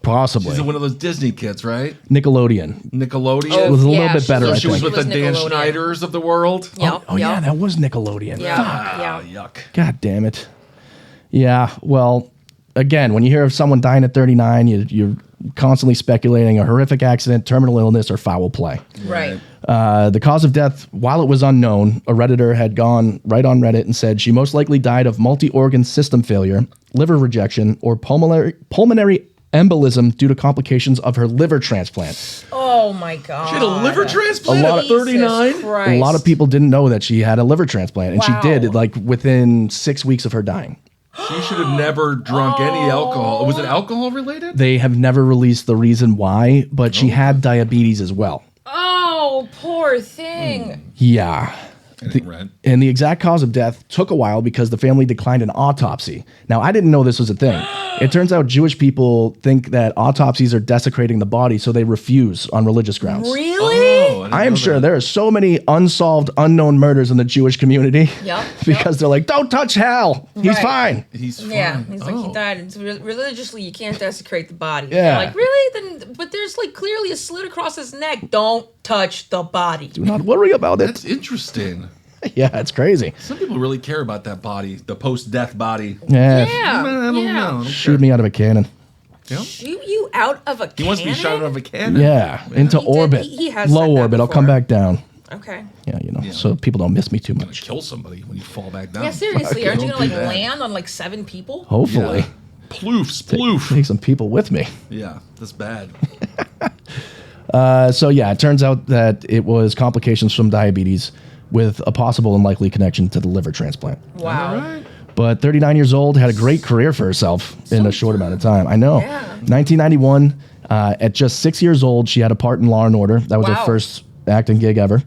Possibly. She's one of those Disney kids, right? Nickelodeon. Nickelodeon. It was a little bit better, So I she was think. with the Dan Nickelodeon. Schneiders of the world. Yep. Oh, yeah, that was Nickelodeon. Yeah. Yuck. God damn it. Yeah, well, again, when you hear of someone dying at 39, you're constantly speculating a horrific accident, terminal illness, or foul play. Right. The cause of death, while it was unknown, a Redditor had gone right on Reddit and said she most likely died of multi-organ system failure, liver rejection, or pulmonary embolism due to complications of her liver transplant. Oh my God. She had a liver transplant A lot at of- 39? Christ. A lot of people didn't know that she had a liver transplant, and Wow. she did, like, within 6 weeks of her dying. She should have never drunk any alcohol. Was it alcohol related? They have never released the reason why, but she had diabetes as well. Oh, poor thing. Yeah. Right. And the exact cause of death took a while because the family declined an autopsy. Now, I didn't know this was a thing. It turns out Jewish people think that autopsies are desecrating the body, so they refuse on religious grounds. Really? I am sure there are so many unsolved, unknown murders in the Jewish community Yep. because they're like, don't touch Hal. He's Right. fine. He's fine. Yeah, he's like Oh. he died. It's religiously, you can't desecrate the body. Yeah. They're like, really? Then, but there's like clearly a slit across his neck. Don't touch the body. Do not worry about it. That's interesting. Yeah, it's crazy. Some people really care about that body, the post-death body. Yeah. Yeah, I don't yeah. know. I don't Shoot care. me out of a cannon. Yep. Shoot you out of a cannon? He wants to be shot out of a cannon. Yeah, into He did- orbit. he has Low said that orbit. I'll come before. back down. Okay. Yeah, so people don't miss me too Gonna much. kill somebody when you fall back down. Yeah, seriously. Aren't you Don't gonna do like that. land on like 7 people? Hopefully. Yeah. Ploof, sploof. Take some people with me. Yeah, that's bad. So yeah, it turns out that it was complications from diabetes with a possible and likely connection to the liver transplant. Wow. All right. But 39 years old, had a great career for herself in a short amount of time. I know. Yeah. 1991, at just 6 years old, she had a part in Law and Order. That was her Wow. first acting gig ever.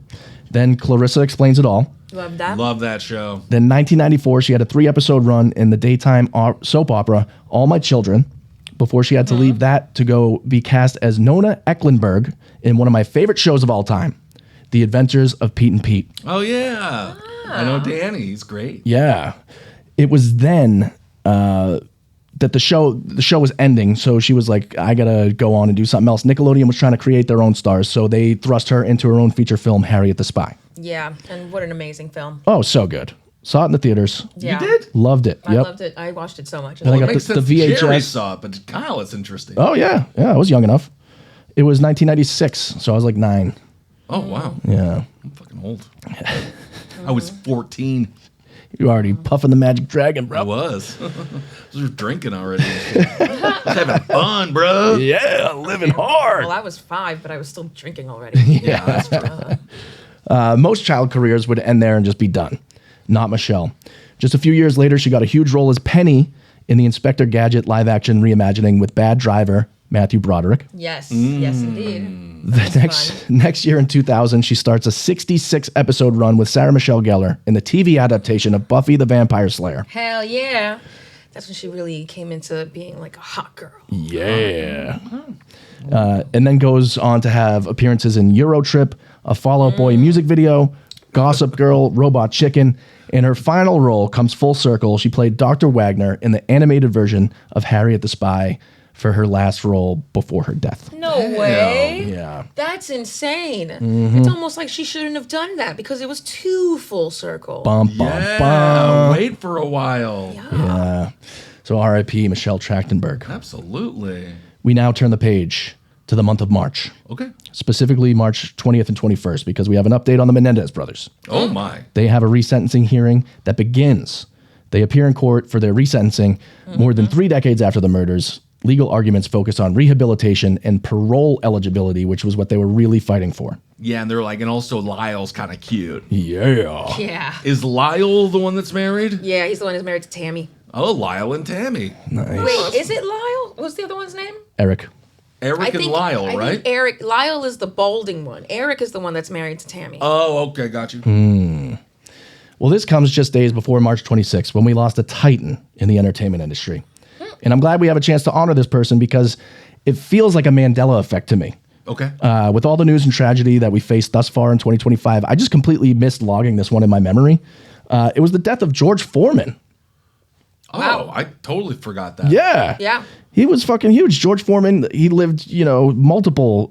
Then Clarissa Explains It All. Love that. Love that show. Then 1994, she had a 3-episode run in the daytime soap opera All My Children before she had to leave that to go be cast as Nona Ecklenburg in one of my favorite shows of all time, The Adventures of Pete and Pete. Oh, yeah. I know Danny. He's great. Yeah. It was then that the show was ending, so she was like, I gotta go on and do something else. Nickelodeon was trying to create their own stars, so they thrust her into her own feature film, Harriet the Spy. Yeah, and what an amazing film. Oh, so good. Saw it in the theaters. Yeah. You did? Loved it. I Yep. loved it. I watched it so much. And I It got makes the sense. VHS. Jerry saw it, but Kyle, it's interesting. Oh, yeah. Yeah, I was young enough. It was 1996, so I was like 9. Oh, wow. Yeah. I'm fucking old. I was 14. You already puffing the Magic Dragon, I bro. was. I was drinking already. I was having fun, bro. Yeah, living hard. Well, I was 5, but I was still drinking already. Yeah, that's true. Most child careers would end there and just be done. Not Michelle. Just a few years later, she got a huge role as Penny in the Inspector Gadget live-action reimagining with Bad Driver Matthew Broderick. Yes, yes, indeed. The next year in 2000, she starts a 66-episode run with Sarah Michelle Gellar in the TV adaptation of Buffy the Vampire Slayer. Hell yeah. That's when she really came into being like a hot girl. Yeah. And then goes on to have appearances in Eurotrip, a Fall Out Boy music video, Gossip Girl, Robot Chicken, and her final role comes full circle. She played Dr. Wagner in the animated version of Harriet the Spy for her last role before her death. No way. Yeah. That's insane. It's almost like she shouldn't have done that because it was too full circle. Bum, bum, Yeah, bum. wait for a while. Yeah. So R.I.P. Michelle Trachtenberg. Absolutely. We now turn the page to the month of March, Okay. specifically March 20th and 21st, because we have an update on the Menendez brothers. Oh, my. They have a resentencing hearing that begins. They appear in court for their resentencing more than 3 decades after the murders. Legal arguments focus on rehabilitation and parole eligibility, which was what they were really fighting for. Yeah, and they're like, and also Lyle's kind of cute. Yeah. Yeah. Is Lyle the one that's married? Yeah, he's the one who's married to Tammy. Oh, Lyle and Tammy. Nice. Wait, is it Lyle? What's the other one's name? Eric. Eric and Lyle, I right? think Eric. Lyle is the balding one. Eric is the one that's married to Tammy. Oh, okay, got you. Well, this comes just days before March 26th when we lost a titan in the entertainment industry. And I'm glad we have a chance to honor this person because it feels like a Mandela effect to me. Okay. With all the news and tragedy that we faced thus far in 2025, I just completely missed logging this one in my memory. It was the death of George Foreman. Oh, I totally forgot that. Yeah. Yeah. He was fucking huge. George Foreman, he lived, multiple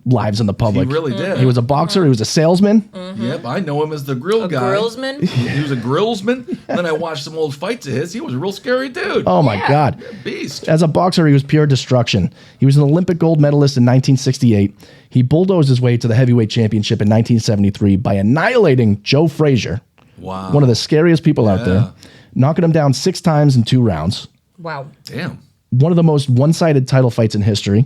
lives in the public. He really did. He was a boxer. He was a salesman. Yep, I know him as the grill guy. Grillsman? He was a grillsman. Then I watched some old fights of his. He was a real scary dude. Oh, my God. Beast. As a boxer, he was pure destruction. He was an Olympic gold medalist in 1968. He bulldozed his way to the heavyweight championship in 1973 by annihilating Joe Frazier, Wow. one of the scariest people out there, knocking him down 6 times in 2 rounds. Wow. Damn. One of the most one-sided title fights in history.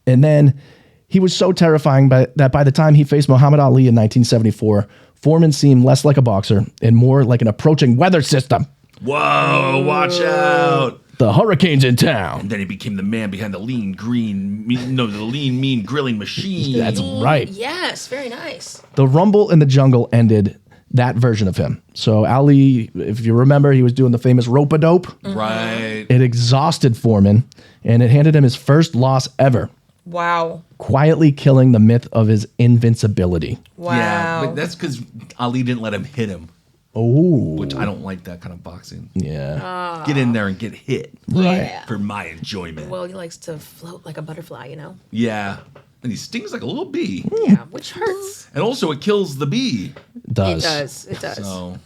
And then he was so terrifying that by the time he faced Muhammad Ali in 1974, Foreman seemed less like a boxer and more like an approaching weather system. Whoa, watch out. The hurricane's in town. And then he became the man behind the lean, mean grilling machine. That's right. Yes, very nice. The Rumble in the Jungle ended that version of him. So Ali, if you remember, he was doing the famous rope-a-dope. Right. It exhausted Foreman, and it handed him his first loss ever, Wow. quietly killing the myth of his invincibility. Wow. Yeah, but that's because Ali didn't let him hit him. Oh. Which I don't like that kind of boxing. Yeah. Get in there and get hit. Right. For my enjoyment. Well, he likes to float like a butterfly, you know? Yeah. And he stings like a little bee. Yeah, which hurts. And also it kills the bee. It does. It does. It does. So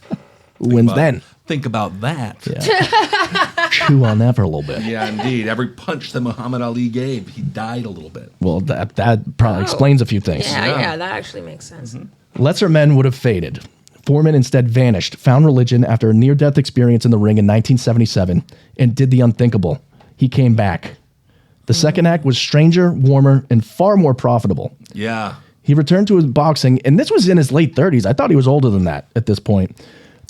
Who wins then? think about that. Chew on that for a little bit. Yeah, indeed. Every punch that Muhammad Ali gave, he died a little bit. Well, that probably explains a few things. Yeah, that actually makes sense. Lesser men would have faded. Foreman instead vanished, found religion after a near-death experience in the ring in 1977, and did the unthinkable. He came back. The second act was stranger, warmer, and far more profitable. Yeah. He returned to his boxing, and this was in his late 30s. I thought he was older than that at this point,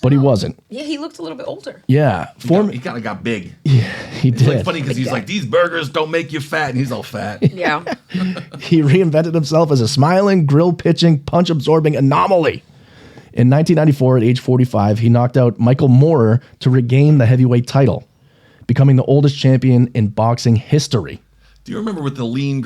but he wasn't. Yeah, he looked a little bit older. Yeah. He kind of got big. He It's like did. funny because he's like, these burgers don't make you fat, and he's all fat. Yeah. He reinvented himself as a smiling, grill-pitching, punch-absorbing anomaly. In 1994, at age 45, he knocked out Michael Moorer to regain the heavyweight title, becoming the oldest champion in boxing history. Do you remember with the lean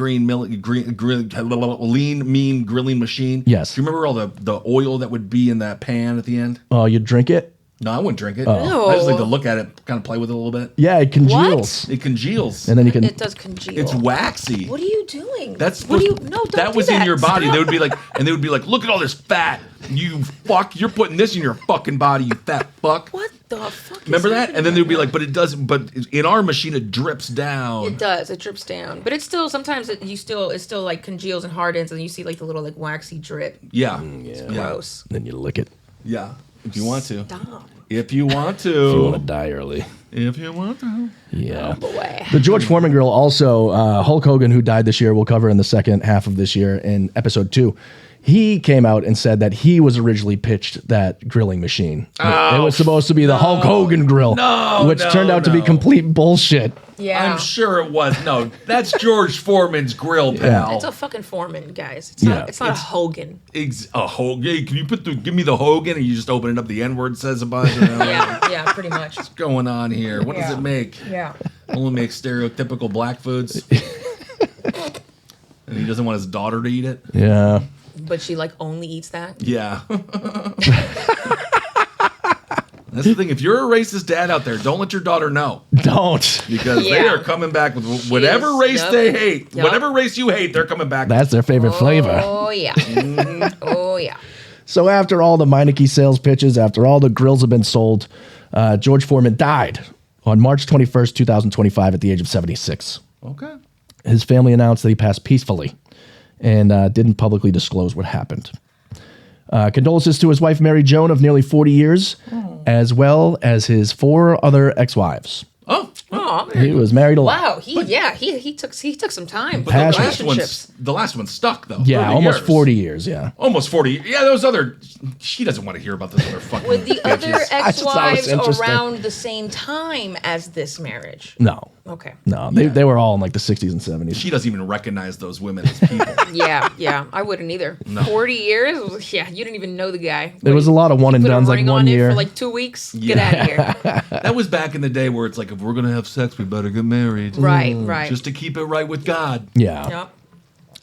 mean grilling machine? Yes. Do you remember all the oil that would be in that pan at the end? Oh, you drink it? No, I wouldn't drink it. No. I just like to look at it, kind of play with it a little bit. Yeah, it congeals. It congeals. And then you can... It does congeal. It's waxy. What are you doing? That's what do you? No, don't that do was that. in your body. Stop. They would be like, and they would be like, look at all this fat. You fuck. You're putting this in your fucking body. You fat fuck. What the fuck? Remember is that? happening And then they'd be right like, but it doesn't. But in our machine, it drips down. It does. It drips down, but it's still sometimes it still like congeals and hardens, and you see like the little like waxy drip. Yeah. Gross. Then you lick it. Yeah. If you want to. Stop. If you want to. If you want to die early. If you want to. Yeah. Boy. The George Foreman grill also, Hulk Hogan, who died this year, we'll cover in the second half of this year in episode 2. He came out and said that he was originally pitched that grilling machine. It was supposed to be the Hulk Hogan grill, which turned out to be complete bullshit. Yeah. I'm sure it was. No, that's George Foreman's grill, pal. It's a fucking Foreman, guys. It's not. It's not a Hogan. A Hogan. Hey, can you give me the Hogan, and you just open it up? The N-word says a bunch. Yeah, pretty much. What's going on here? What does it make? Yeah. Only makes stereotypical black foods. And he doesn't want his daughter to eat it. Yeah. But she like only eats that. Yeah. That's the thing. If you're a racist dad out there, don't let your daughter know. Don't. Because they are coming back with whatever race they hate. Yep. Whatever race you hate, they're coming back. That's their favorite flavor. Oh, yeah. Oh, yeah. So after all the Meineke sales pitches, after all the grills have been sold, George Foreman died on March 21st, 2025 at the age of 76. Okay. His family announced that he passed peacefully and didn't publicly disclose what happened. Condolences to his wife, Mary Joan, of nearly 40 years, as well as his 4 other ex-wives. Oh. He was married a lot. Wow. He took some time. But Passionate. the last one stuck, though. Yeah, 30 almost years. 40 years, yeah. Almost 40. Yeah, those other... She doesn't want to hear about those other fucking Were the other bitches. I just thought it was ex-wives interesting. around the same time as this marriage? No. Okay. No, they were all in like the 60s and 70s. She doesn't even recognize those women as people. Yeah. I wouldn't either. 40 years? Yeah, you didn't even know the guy. There was a lot of one and Put a dones, like ring 1 on it year. for like 2 weeks? Get out of here. That was back in the day where it's like, if we're going to have sex, sex, we better get married. Right, right. Just to keep it right with God. Yeah. Yep.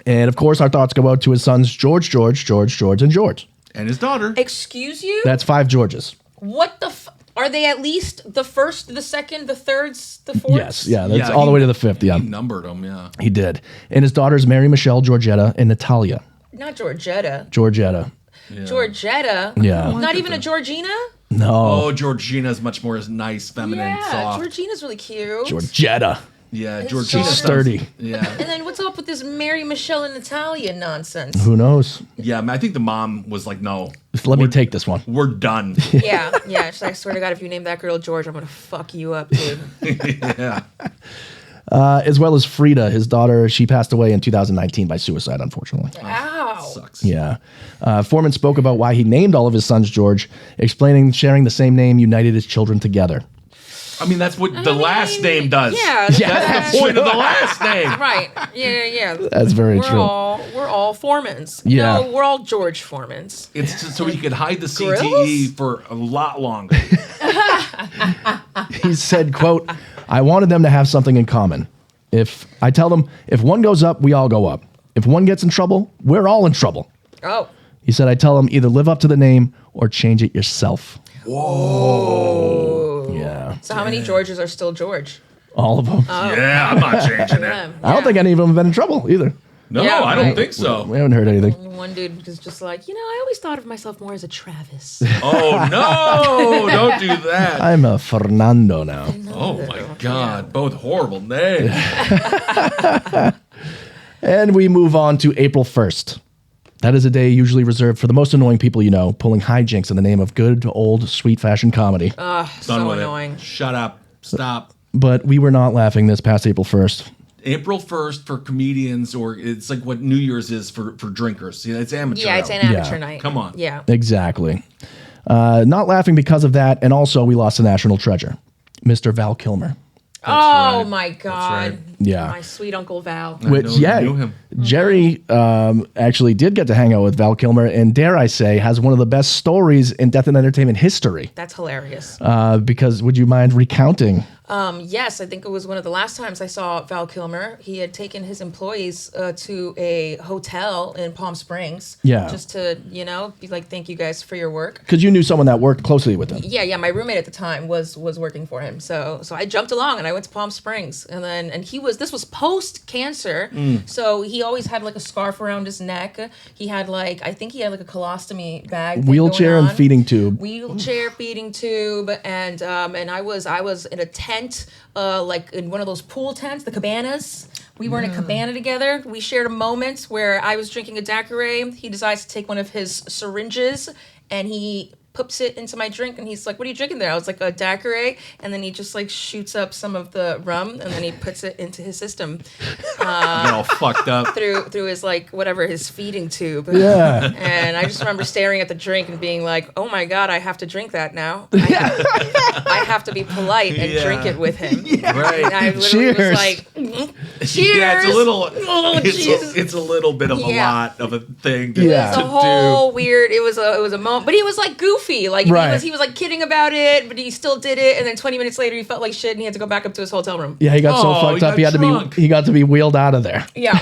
And of course, our thoughts go out to his sons, George, and George. And his daughter. Excuse you? That's 5 Georges. What the are they at least the first, the second, the thirds, the fourths? Yes, yeah, that's all the way to the 5th, yeah. He numbered them, yeah. He did. And his daughters, Mary Michelle, Georgetta, and Natalia. Not Georgetta. Georgetta. Yeah. Georgetta? Yeah. Not even a Georgina? No. Oh, Georgina's much more nice, feminine, Yeah, soft. Georgina's really cute. Georgetta. Yeah, His Georgina. daughter. Sturdy. Yeah. And then what's up with this Mary, Michelle, and Natalia nonsense? Who knows? Yeah, I think the mom was like, no. Let me take this one. We're done. Yeah. She's like, I swear to God, if you name that girl George, I'm going to fuck you up, dude. Yeah. As well as Frida, his daughter. She passed away in 2019 by suicide, unfortunately. Ow. Sucks. Yeah. Foreman spoke about why he named all of his sons George, explaining sharing the same name united his children together. I mean, that's what the last name does. Yeah. That's the point of the last name. Right. Yeah. That's very we're true. We're all Foremans. Yeah. No, we're all George Foremans. It's just so he could hide the Grills? CTE for a lot longer. He said, quote, I wanted them to have something in common. If I tell them, if one goes up, we all go up. If one gets in trouble, we're all in trouble. Oh. He said, I tell them either live up to the name or change it yourself. Whoa. Yeah. So how many Georges are still George? All of them. Yeah, I'm not changing it. I don't think any of them have been in trouble either. No, Yeah, I don't right. think so. We haven't heard anything. One dude was just like, I always thought of myself more as a Travis. Oh, no. Don't do that. I'm a Fernando now. Oh, my God. Both horrible names. And we move on to April 1st. That is a day usually reserved for the most annoying people you know, pulling hijinks in the name of good, old, sweet fashion comedy. Ugh, Done so with annoying. it. Shut up. Stop. But we were not laughing this past April 1st. April 1st for comedians, or it's like what New Year's is for drinkers. It's amateur. Yeah, it's an hour. amateur night. Come on. Yeah. Exactly. Not laughing because of that, and also we lost a national treasure, Mr. Val Kilmer. Oh right. my God. right. Yeah. My sweet Uncle Val. Which, know yeah, you knew him. Jerry actually did get to hang out with Val Kilmer, and dare I say, has one of the best stories in death and entertainment history. That's hilarious. Because would you mind recounting? Yes, I think it was one of the last times I saw Val Kilmer. He had taken his employees to a hotel in Palm Springs. Yeah. Just to, be like, thank you guys for your work. Because you knew someone that worked closely with him. Yeah. My roommate at the time was working for him. So I jumped along and I went to Palm Springs. And this was post cancer. So he always had like a scarf around his neck. He had I think he had like a colostomy bag. Wheelchair and feeding tube. Wheelchair, feeding tube, and I was in a tent, like in one of those pool tents, the cabanas. We were in a cabana together. We shared a moment where I was drinking a daiquiri. He decides to take one of his syringes and he puts it into my drink, and he's like, "What are you drinking there?" I was like, "A daiquiri," and then he just shoots up some of the rum, and then he puts it into his system. Get all fucked up. Through his his feeding tube. Yeah. And I just remember staring at the drink and being like, "Oh my God, I have to drink that now. I have to be polite and drink it with him." Right. And I literally Cheers. was like, "Cheers!" Yeah, it's a little. Oh, Jesus. It's a little bit of a lot of a thing to, Yeah. It was a whole weird. It was a moment, but he was goofy. Right. He was kidding about it, but he still did it. And then 20 minutes later, he felt like shit, and he had to go back up to his hotel room. Yeah, he got so Oh, fucked he up. got He got to be wheeled out of there. Yeah.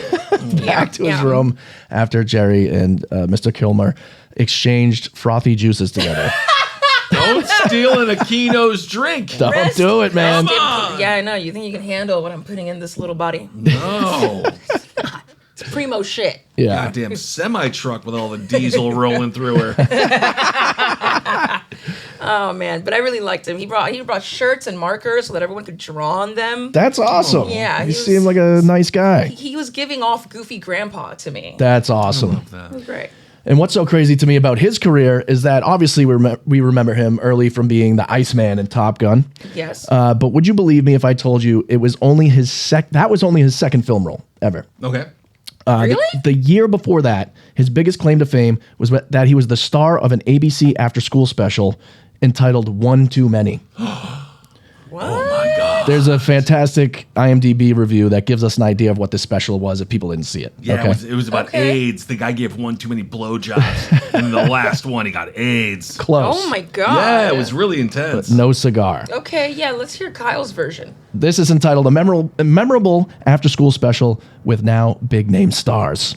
Back to his room after Jerry and Mr. Kilmer exchanged frothy juices together. Don't steal an Aquino's drink. Don't do it, man. Yeah, I know. You think you can handle what I'm putting in this little body? No. It's primo shit. Yeah. Goddamn semi truck with all the diesel rolling through her. Oh man, but I really liked him. He brought shirts and markers so that everyone could draw on them. That's awesome. Yeah, He seemed like a nice guy. He was giving off goofy grandpa to me. That's awesome. It was great. And what's so crazy to me about his career is that obviously we remember him early from being the Iceman in Top Gun. Yes. But would you believe me if I told you it was only his second film role ever? Okay. Really? The year before that, his biggest claim to fame was that he was the star of an ABC after-school special entitled One Too Many. What? Oh my God. There's a fantastic IMDb review that gives us an idea of what this special was if people didn't see it. Yeah, okay? it was about AIDS. The guy gave one too many blowjobs. And the last one, he got AIDS. Close. Oh my god. Yeah, it was really intense. But no cigar. Okay, yeah, let's hear Kyle's version. This is entitled a memorable after-school special with now big-name stars.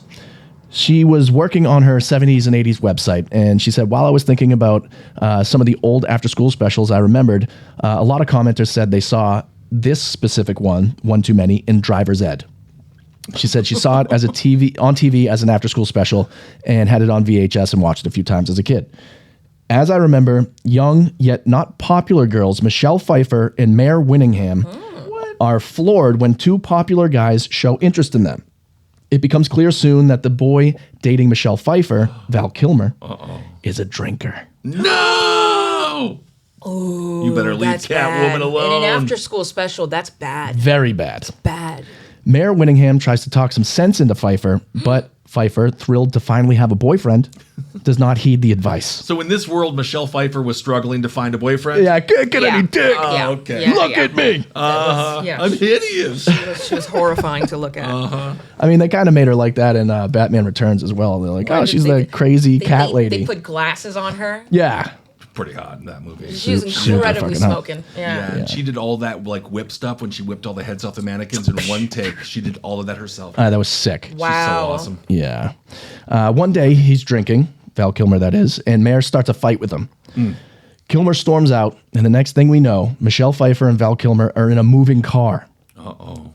She was working on her 70s and 80s website, and she said, while I was thinking about some of the old after-school specials, I remembered a lot of commenters said they saw this specific one too many, in Driver's Ed. She said she saw it as on TV as an after-school special and had it on VHS and watched it a few times as a kid. As I remember, young yet not popular girls Michelle Pfeiffer and Mare Winningham are floored when two popular guys show interest in them. It becomes clear soon that the boy dating Michelle Pfeiffer, Val Kilmer, is a drinker. No! Oh, You better leave Catwoman alone. In an after-school special, that's bad. Very bad. Bad. Mare Winningham tries to talk some sense into Pfeiffer, but Pfeiffer, thrilled to finally have a boyfriend, does not heed the advice. So in this world, Michelle Pfeiffer was struggling to find a boyfriend? Yeah, I can't get any dick. Yeah. okay. Yeah, Look at me. I'm hideous. She was horrifying to look at. I mean, they kind of made her like that in Batman Returns as well. They're like, oh, she's the crazy cat lady. They put glasses on her. Yeah. Pretty hot in that movie. She was Super incredibly fucking hot. smoking. Yeah, and she did all that like whip stuff when she whipped all the heads off the mannequins in one take. She did all of that herself. That was sick. Wow. She's so awesome. Yeah. One day he's drinking, Val Kilmer that is, and Mare starts a fight with him. Kilmer storms out, and the next thing we know, Michelle Pfeiffer and Val Kilmer are in a moving car.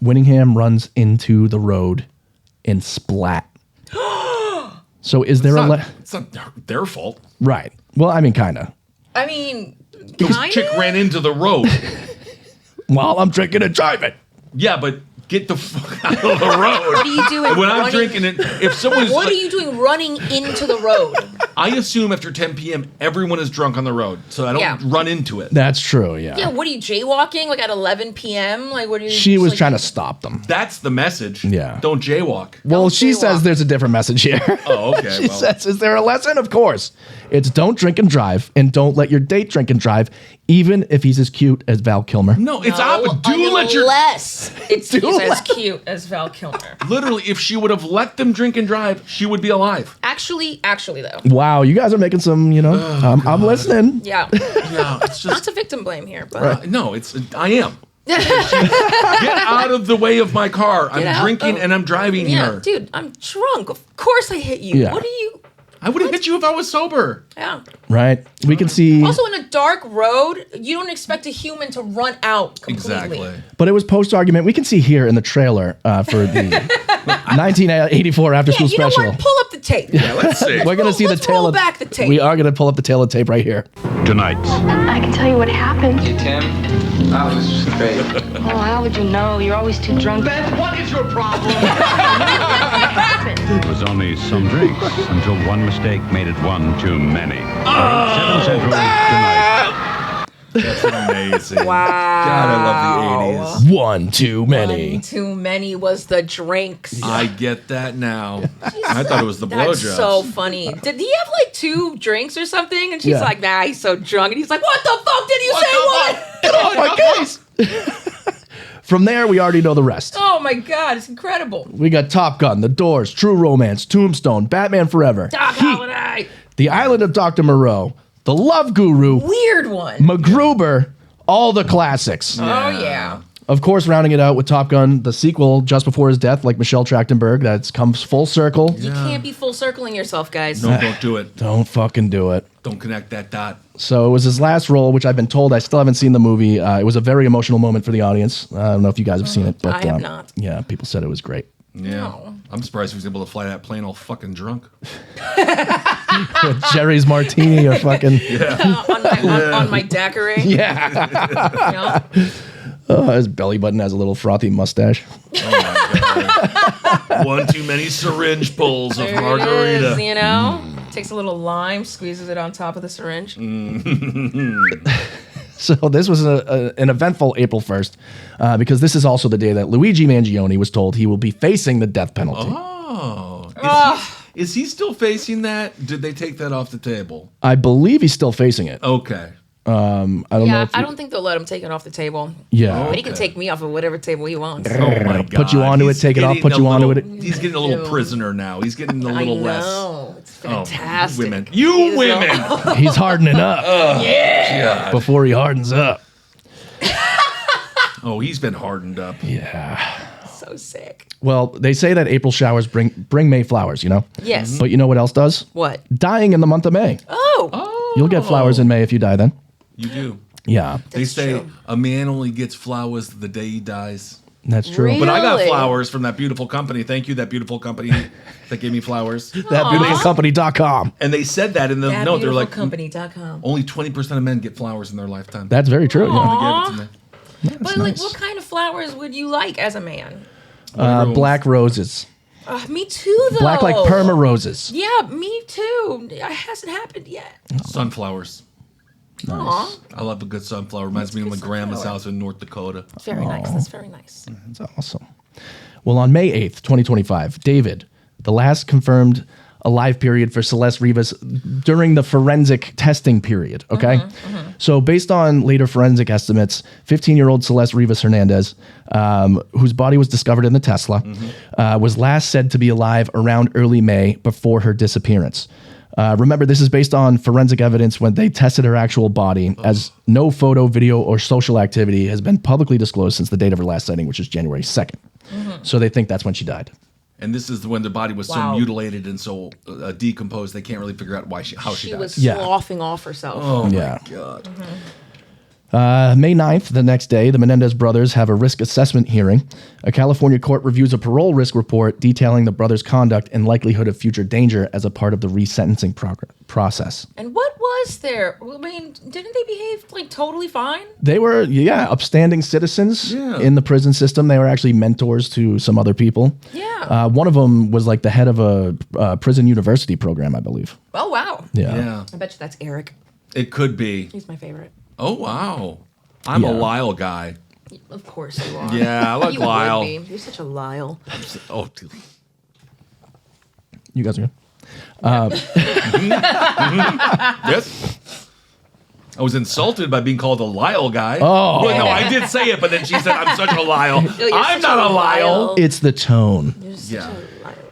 Winningham runs into the road and splat. So is there It's not their fault. Right. Well, I mean, kind of. I mean, This chick ran into the road. While I'm drinking and driving. Yeah, but get the fuck out of the road. What are you doing? When I'm drinking it, if someone's What like, are you doing running into the road? I assume after 10 p.m. everyone is drunk on the road, so I don't run into it. That's true, yeah. Yeah, what are you jaywalking like at 11 p.m.? Like, what are you? She was like, trying to stop them. That's the message. Yeah. Don't jaywalk. Well, she jaywalk. says there's a different message here. Oh, okay. She says, is there a lesson? Of course. It's don't drink and drive, and don't let your date drink and drive, even if he's as cute as Val Kilmer. No, it's opposite. Do let your Unless he's as cute as Val Kilmer. literally. If she would have let them drink and drive, she would be alive. Actually though. Wow, you guys are making some, I'm listening. Yeah. Yeah, it's Not just to victim blame here, but no. I am. Get out of the way of my car. I'm out drinking of- and I'm driving yeah, here. dude, I'm drunk. Of course I hit you. Yeah. What are you? I would have hit you if I was sober. Yeah. Right? We can see. Also, in a dark road, you don't expect a human to run out completely. Exactly. But it was post-argument. We can see here in the trailer for the 1984 after-school You know special. what? Pull up the tape. Yeah, let's see. We're going to see the Let's tail roll of back the tape. We are going to pull up the tail of tape right here. Tonight, I can tell you what happened. Hey, Tim, that was great. Oh, how would you know? You're always too drunk. Beth, what is your problem? it was only some drinks until one mistake made it one too many. 7 Central tonight. That's amazing. Wow. God, I love the 80s. One too many. One too many was the drinks. I get that now. I thought it was the That's blowjobs. so funny. Did he have like 2 drinks or something? And she's Yeah. like, nah, he's so drunk. And he's like, what the fuck did you say? What? Get off my case! From there, we already know the rest. Oh my God, it's incredible. We got Top Gun, The Doors, True Romance, Tombstone, Batman Forever, Doc Heat, Holliday. The Island of Dr. Moreau, The Love Guru, Weird one. MacGruber, all the classics. Oh yeah. Of course, rounding it out with Top Gun, the sequel just before his death, like Michelle Trachtenberg, that's comes full circle. You can't be full circling yourself, guys. No, don't do it. Don't fucking do it. Don't connect that dot. So it was his last role, which I've been told I still haven't seen the movie. It was a very emotional moment for the audience. I don't know if you guys have seen it, but I have not. Yeah, people said it was great. Yeah. No. I'm surprised he was able to fly that plane all fucking drunk. With Jerry's Martini or fucking on my daiquiri. yeah. You know? His belly button has a little frothy mustache. One too many syringe pulls of There margarita. it is, you know? Takes a little lime, squeezes it on top of the syringe. So this was an eventful April 1st because this is also the day that Luigi Mangione was told he will be facing the death penalty. Oh. Is he still facing that? Did they take that off the table? I believe he's still facing it. Okay. I don't know. Yeah, If I don't think they'll let him take it off the table. Yeah. But he can take me off of whatever table he wants. Oh my God. Put you onto it, He's take it off, getting put a you onto little- it. He's getting a little prisoner now. He's getting a little less. know. It's fantastic. Women. You women. He's hardening up God. before he hardens up. Oh, he's been hardened up. Yeah. So sick. Well, they say that April showers bring May flowers, you know? Yes. But you know what else does? What? Dying in the month of May. Oh. You'll get flowers in May if you die then. You do. Yeah, They say a man only gets flowers the day he dies. that's true. Really? But I got flowers from that beautiful company. Thank you, that beautiful company that gave me flowers. Thatbeautifulcompany.com. And they said that in the note. They're like, Company.com. only 20% of men get flowers in their lifetime. That's very true. Yeah. They gave it to me. But like, what kind of flowers would you like as a man? Black roses. Me too, though. Black like perma roses. Yeah, me too. It hasn't happened yet. Sunflowers. Aw. I love a good sunflower. Reminds me of my grandma's house in North Dakota. Very nice. That's very nice. That's awesome. Well, on May 8th, 2025, David, the last confirmed alive period for Celeste Rivas during the forensic testing period, okay? So based on later forensic estimates, 15-year-old Celeste Rivas Hernandez, whose body was discovered in the Tesla, was last said to be alive around early May before her disappearance. Remember, this is based on forensic evidence when they tested her actual body, as no photo, video, or social activity has been publicly disclosed since the date of her last sighting, which is January 2nd. So they think that's when she died. And this is when the body was so mutilated and so decomposed, they can't really figure out how she died. was sloughing off herself. Oh, Yeah. my God. May 9th, the next day, the Menendez brothers have a risk assessment hearing. A California court reviews a parole risk report detailing the brothers' conduct and likelihood of future danger as a part of the resentencing process. And what was there? I mean, didn't they behave like totally fine? They were, upstanding citizens in the prison system. They were actually mentors to some other people. Yeah. One of them was like the head of a prison university program, I believe. Oh, wow. Yeah. I bet you that's Eric. It could be. He's my favorite. Oh, wow. I'm a Lyle guy. Of course you are. Yeah, I like you Lyle. Would be. You're such a Lyle. Oh, You guys are good. Yes. I was insulted by being called a Lyle guy. Oh. Well, no, I did say it, but then she said I'm such a Lyle. You're I'm such not a Lyle. It's the tone. Yeah.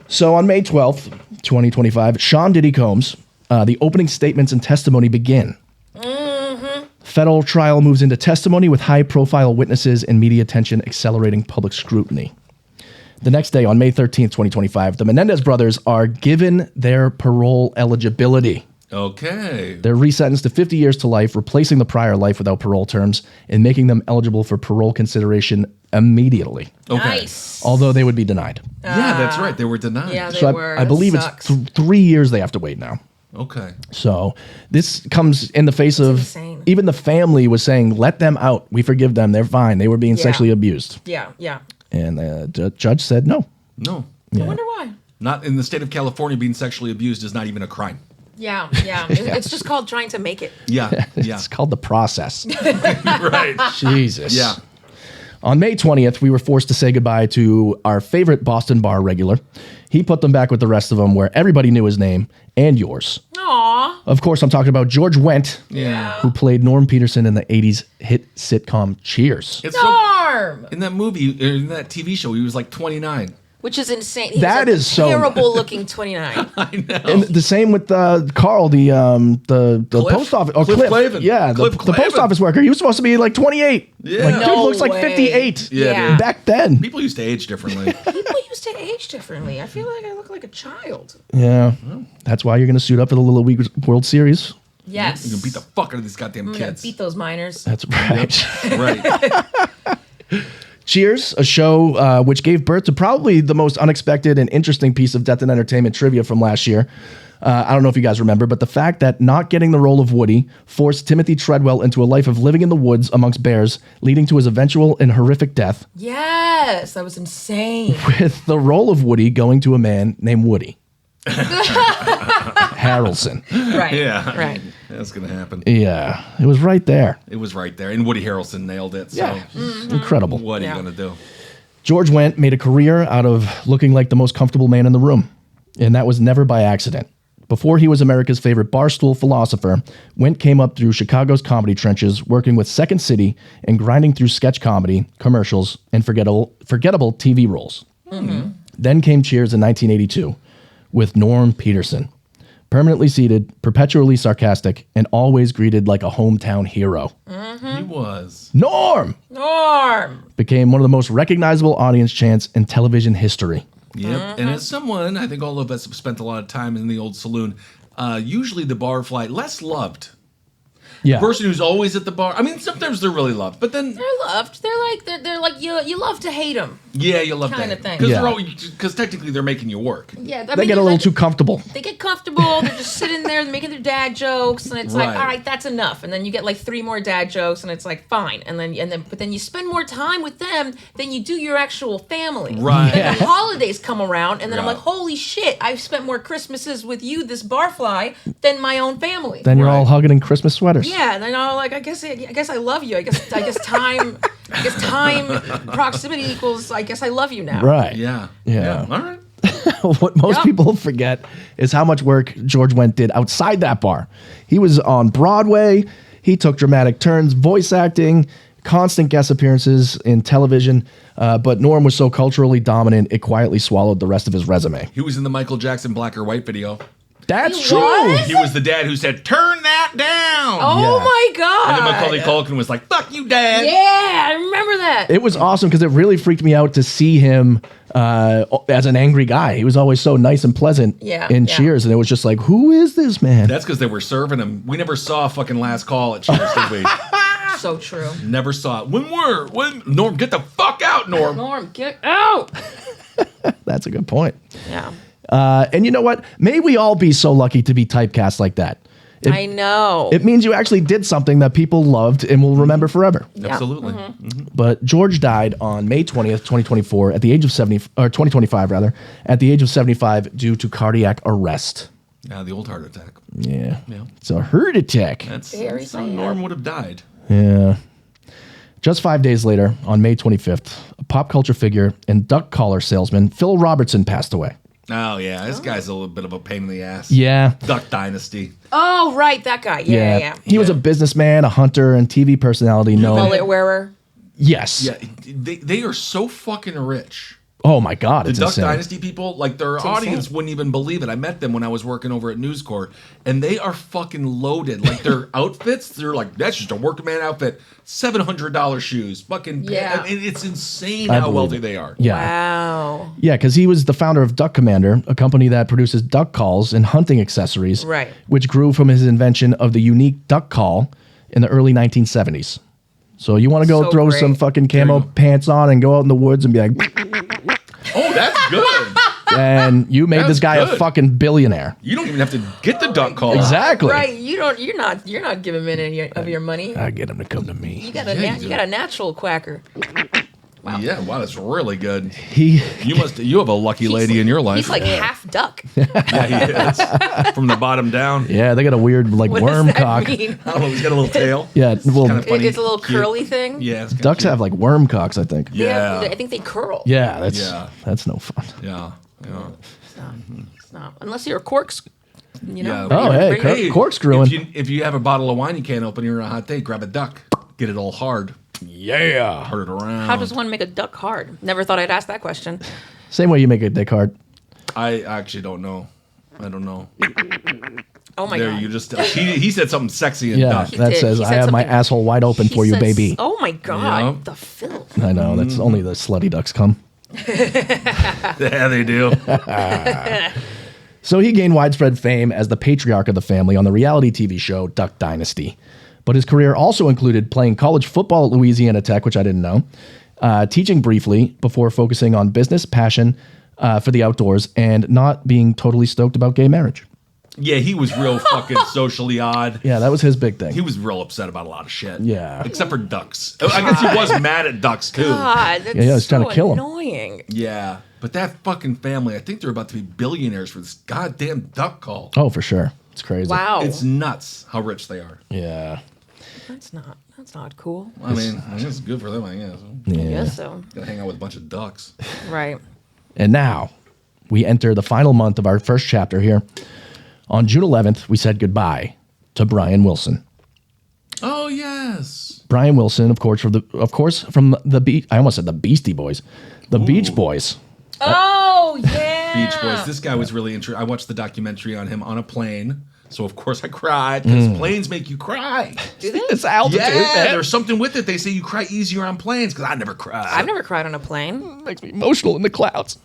So on May 12th, 2025, Sean Diddy Combs, the opening statements and testimony begin. Federal trial moves into testimony with high-profile witnesses and media attention accelerating public scrutiny. The next day, on May 13th, 2025, the Menendez brothers are given their parole eligibility. Okay. They're resentenced to 50 years to life, replacing the prior life without parole terms and making them eligible for parole consideration immediately. Okay. Nice. Although they would be denied. Yeah, that's right. They were denied. Yeah, they So were. I believe Sucks. it's 3 years they have to wait now. Okay. So this comes in the face of insane. even the family was saying, let them out. We forgive them. They're fine. They were being sexually abused. Yeah, yeah. And the judge said no. No. I wonder why. Not in the state of California, being sexually abused is not even a crime. Yeah, yeah. It's just called trying to make it. Yeah. Yeah. It's called the process. Right. Jesus. Yeah. On May 20th, we were forced to say goodbye to our favorite Boston bar regular. He put them back with the rest of them where everybody knew his name and yours. Aw. Of course, I'm talking about George Wendt, who played Norm Peterson in the 80s hit sitcom Cheers. It's Norm! in that movie, in that TV show, he was like 29. Which is insane. He That was is so- terrible looking 29. I know. And the same with Carl, the Cliff? post office. Cliff Clavin. Yeah, Cliff the post Clavin. office worker. He was supposed to be like 28. Yeah. Like, dude No looks like way. 58. Yeah, dude. Back then. People used to age differently. People used to age differently. I feel like I look like a child. Yeah. That's why you're going to suit up for the Little League World Series. Yes. You can beat the fuck out of these goddamn I'm gonna kids. beat those minors. That's right. Right. Cheers, a show which gave birth to probably the most unexpected and interesting piece of Death and Entertainment trivia from last year. I don't know if you guys remember, but the fact that not getting the role of Woody forced Timothy Treadwell into a life of living in the woods amongst bears, leading to his eventual and horrific death, Yes, that was insane. with the role of Woody going to a man named Woody Harrelson. Right. Yeah. Right. That's going to happen. Yeah, it was right there. It was right there. And Woody Harrelson nailed it. So Incredible. what are you Yeah. going to do? George Wendt made a career out of looking like the most comfortable man in the room, and that was never by accident. Before he was America's favorite barstool philosopher, Wint came up through Chicago's comedy trenches, working with Second City and grinding through sketch comedy, commercials, and forgettable TV roles. Then came Cheers in 1982 with Norm Peterson. Permanently seated, perpetually sarcastic, and always greeted like a hometown hero. He was. Norm became one of the most recognizable audience chants in television history. Yep. And as someone, I think all of us have spent a lot of time in the old saloon, usually the bar fly, less loved. Yeah. The person who's always at the bar. I mean, sometimes they're really loved, but then They're loved. They're like you love to hate them. yeah, you love Kind that of thing. because technically they're making you work. Yeah, They get a little too comfortable. They get comfortable. They're just sitting there making their dad jokes, and it's like, Right. all right, that's enough. And then you get like 3 more dad jokes, and it's like, fine. But then you spend more time with them than you do your actual family. Right. And the holidays come around, and then I'm Yeah. like, holy shit, I've spent more Christmases with you, this barfly, than my own family. Then you're all hugging in Christmas sweaters. Yeah, and then I'm like, I guess I love you. I guess time proximity equals I guess I love you now. Right. Yeah. Yeah. All right. What most people forget is how much work George Wendt did outside that bar. He was on Broadway. He took dramatic turns, voice acting, constant guest appearances in television. But Norm was so culturally dominant, it quietly swallowed the rest of his resume. He was in the Michael Jackson Black or White video. That's He was? He was the dad who said, "Turn that down." Oh my god. And then Macaulay Culkin was like, "Fuck you, Dad." Yeah, I remember that. It was awesome because it really freaked me out to see him as an angry guy. He was always so nice and pleasant in Cheers, and it was just like, who is this man? That's because they were serving him. We never saw fucking Last Call at Cheers, did we? So true. Never saw it. When Norm, get the fuck out, Norm. Norm, get out. That's a good point. Yeah. And you know what? May we all be so lucky to be typecast like that. I know. It means you actually did something that people loved and will remember forever. Yeah. Absolutely. But George died on May 20th, 2024, at the age of 2025 rather, at the age of 75 due to cardiac arrest. Yeah, the old heart attack. Yeah. Yeah. It's a heart attack. That's Very how sad. Norm would have died. Yeah. Just 5 days later, on May 25th, a pop culture figure and duck collar salesman Phil Robertson passed away. Oh, yeah. This guy's a little bit of a pain in the ass. Yeah. Duck Dynasty. Oh, right, that guy. Yeah. He was a businessman, a hunter, and TV personality known. Mullet wearer. Yes. Yeah, they are so fucking rich. Oh my God, The it's Duck insane. Dynasty people, like their audience wouldn't even believe it. I met them when I was working over at News Corp, and they are fucking loaded. Like their outfits, they're like, that's just a working man outfit. $700 shoes. Fucking, Yeah. I mean, it's insane I how believe wealthy it. they are. Yeah. Wow. Yeah, because he was the founder of Duck Commander, a company that produces duck calls and hunting accessories, Right. which grew from his invention of the unique duck call in the early 1970s. So you want to go So throw great. some fucking camo pants on and go out in the woods and be like, Oh, that's good. and you made this That's guy a good. fucking billionaire. You don't even have to get the duck call. Exactly. Right. You're not giving him any of your money. I get him to come to me. You got a natural quacker. Wow. Yeah, wow, that's really good. He You have a lucky lady in your life. He's like half duck. Yeah, he is. From the bottom down. Yeah, they got a weird like What worm does that cock. mean? I don't know, he's got a little tail. Yeah, well, kinda funny. It's a little Cute. curly thing. Yeah, it's kinda ducks cute. have like worm cocks, I think. Yeah. I think they curl. Yeah, Yeah. that's no fun. Yeah. Yeah. It's not. Unless you're a corks. You know. Oh, hey, Hey, corkscrewing. If you have a bottle of wine you can't open, you're on a hot day, grab a duck. Get it all hard. Yeah. Hard it around. How does one make a duck hard? Never thought I'd ask that question. Same way you make a dick hard. I actually don't know. I don't know. Oh my there, god. you just he said something sexy and Yeah, duck. that did. says He I said have my something- asshole wide open for He you, says, baby. Oh my god. Yeah. The filth. I know that's only the slutty ducks come. Yeah, they do. So he gained widespread fame as the patriarch of the family on the reality TV show Duck Dynasty. But his career also included playing college football at Louisiana Tech, which I didn't know, teaching briefly before focusing on business, passion for the outdoors, and not being totally stoked about gay marriage. Yeah, he was real fucking socially odd. Yeah, that was his big thing. He was real upset about a lot of shit. Yeah. Except for ducks. I guess he was mad at ducks too. God, that's Yeah, he was so trying to kill him. annoying. Yeah. But that fucking family, I think they're about to be billionaires for this goddamn duck call. Oh, for sure. It's crazy. Wow. It's nuts how rich they are. Yeah. That's not cool. I mean, it's good for them, I guess. I Yeah. guess so. Gotta hang out with a bunch of ducks. Right. And now we enter the final month of our first chapter here. On June 11th, we said goodbye to Brian Wilson. Oh, yes. Brian Wilson, of course, from the I almost said the Beastie Boys. The Beach Boys. Oh, yeah. Beach Boys. This guy was really interesting. I watched the documentary on him on a plane. So, of course, I cried because planes make you cry. Do they? It's altitude, Yeah, man. there's something with it. They say you cry easier on planes because I never cried. I've never cried on a plane. Makes me emotional in the clouds.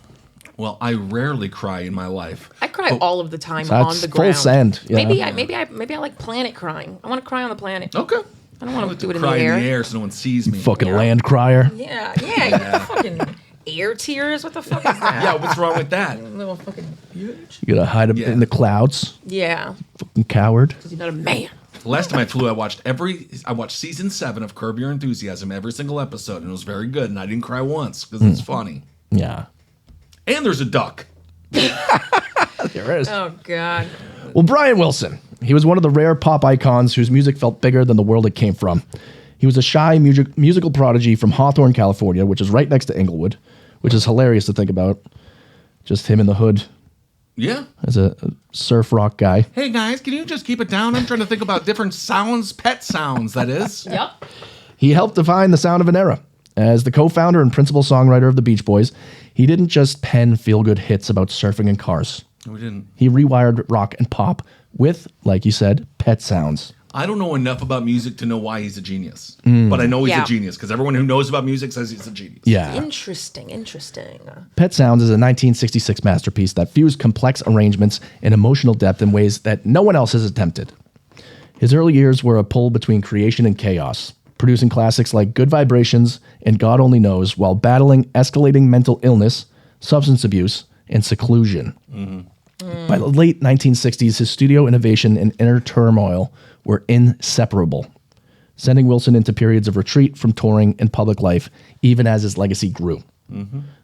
Well, I rarely cry in my life. I cry all of the time So on that's the full ground. send, yeah. Maybe I like planet crying. I want to cry on the planet. Okay. I don't want to do it in Cry the air. in the air so no one sees me. Fucking land crier. Yeah. You got fucking air tears. What the fuck is that? Yeah, what's wrong with that? Little fucking You gotta hide in the clouds. yeah. Fucking coward. Because you're not a man. The last time I flew, I watched season 7 of Curb Your Enthusiasm, every single episode, and it was very good. And I didn't cry once because it's funny. Yeah. And there's a duck. There is. Oh God. Well, Brian Wilson. He was one of the rare pop icons whose music felt bigger than the world it came from. He was a shy musical prodigy from Hawthorne, California, which is right next to Inglewood, which is hilarious to think about. Just him in the hood Yeah. as a surf rock guy. Hey, guys, can you just keep it down? I'm trying to think about different sounds, pet sounds, that is. Yep. He helped define the sound of an era. As the co-founder and principal songwriter of the Beach Boys, he didn't just pen feel-good hits about surfing and cars. We didn't. He rewired rock and pop with, like you said, pet sounds. I don't know enough about music to know why he's a genius. But I know he's Yeah. a genius because everyone who knows about music says he's a genius. Yeah. Interesting. Pet Sounds is a 1966 masterpiece that fused complex arrangements and emotional depth in ways that no one else has attempted. His early years were a pull between creation and chaos, producing classics like Good Vibrations and God Only Knows while battling escalating mental illness, substance abuse, and seclusion. By the late 1960s, his studio innovation and inner turmoil were inseparable, sending Wilson into periods of retreat from touring and public life, even as his legacy grew.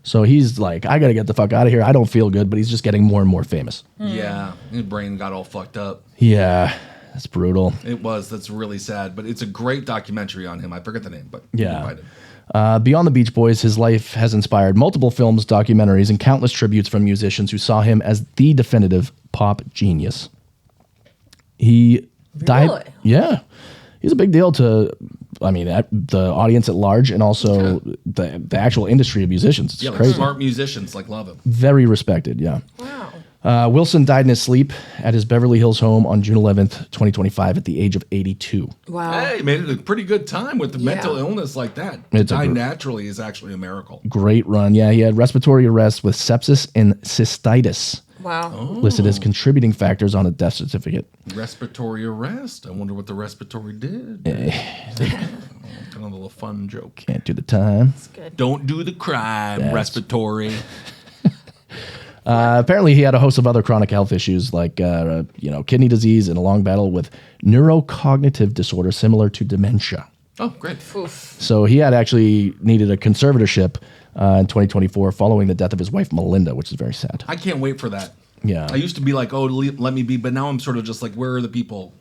So he's like, I got to get the fuck out of here. I don't feel good, but he's just getting more and more famous. Yeah. His brain got all fucked up. Yeah, that's brutal. It was. That's really sad. But it's a great documentary on him. I forget the name, but you Yeah. can find it. Beyond the Beach Boys, his life has inspired multiple films, documentaries, and countless tributes from musicians who saw him as the definitive pop genius. He died. Really? Yeah. He's a big deal to, the audience at large and also the actual industry of musicians. It's Yeah, like crazy. smart musicians love him. Very respected, yeah. Wow. Wilson died in his sleep at his Beverly Hills home on June 11th, 2025 at the age of 82. Wow. Hey, made it a pretty good time with the mental illness like that. To It's a die gr- naturally is actually a miracle. Great run. Yeah, he had respiratory arrest with sepsis and cystitis Wow. listed as contributing factors on a death certificate. Respiratory arrest. I wonder what the respiratory did. Kind of a little fun joke. Can't do the time. Don't do the crime, That's- respiratory. Apparently, he had a host of other chronic health issues like, kidney disease and a long battle with neurocognitive disorder similar to dementia. Oh, great. So he had actually needed a conservatorship in 2024 following the death of his wife, Melinda, which is very sad. I can't wait for that. Yeah. I used to be like, oh, let me be, but now I'm sort of just like, where are the people?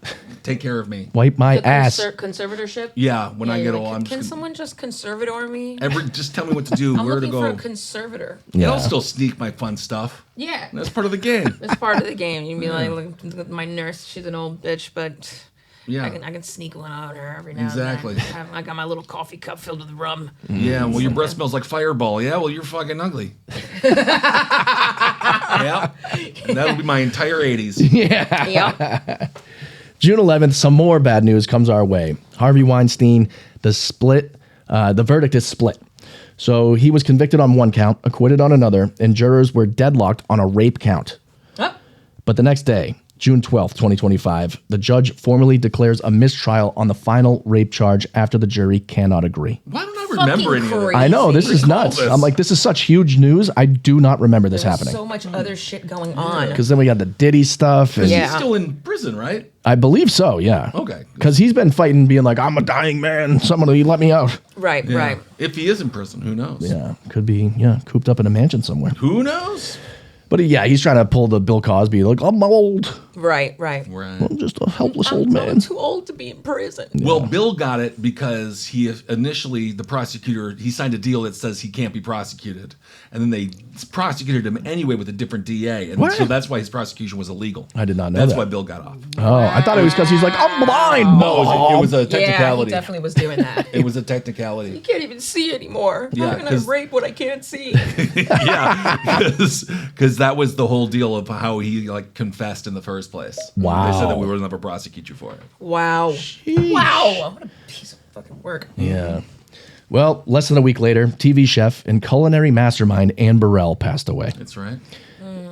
Take care of me. Wipe my The ass. conservatorship? Yeah, when I you're get like, old, I'm Can just someone just conservator me? just tell me what to do, I'm where to looking for go. a conservator. And Yeah. I'll still sneak my fun stuff. Yeah. That's part of the game. It's part of the game. You'd be like, look, my nurse, she's an old bitch, but Yeah. I can sneak one out of her every now Exactly. and then. I got my little coffee cup filled with rum. Yeah, well, your breath smells like Fireball. Yeah, well, you're fucking ugly. Yeah, that'll be my entire 80s. Yeah. Yep. June 11th, some more bad news comes our way. Harvey Weinstein, the verdict is split. So he was convicted on one count, acquitted on another, and jurors were deadlocked on a rape count. Huh? But the next day, June 12th, 2025, the judge formally declares a mistrial on the final rape charge after the jury cannot agree. Why don't I remember any of it? I know, this is Recall nuts. this. I'm like, this is such huge news. I do not remember this There's happening. so much other shit going on. Because then we got the Diddy stuff. And Yeah. He's still in prison, right? I believe so, yeah. Okay. Because he's been fighting, being like, I'm a dying man. Somebody let me out. Right, Yeah. right. If he is in prison, who knows? Yeah, could be, cooped up in a mansion somewhere. Who knows? But yeah, he's trying to pull the Bill Cosby, like, I'm old. Right. I'm just a helpless old I'm man. too old to be in prison. Well, Bill got it because he initially, the prosecutor, he signed a deal that says he can't be prosecuted. And then they prosecuted him anyway with a different DA. And so that's why his prosecution was illegal. I did not know That's that. why Bill got off. Oh, I thought it was because he's like, I'm blind. No, it was a Yeah, he technicality. definitely was doing that. It was a technicality. You can't even see anymore. Yeah, How can I rape what I can't see? Yeah, because that was the whole deal of how he confessed in the first place. Wow. They said that we would never prosecute you for it. Wow. Wow. What a piece of fucking work. Yeah. Well, less than a week later, TV chef and culinary mastermind Anne Burrell passed away. That's right.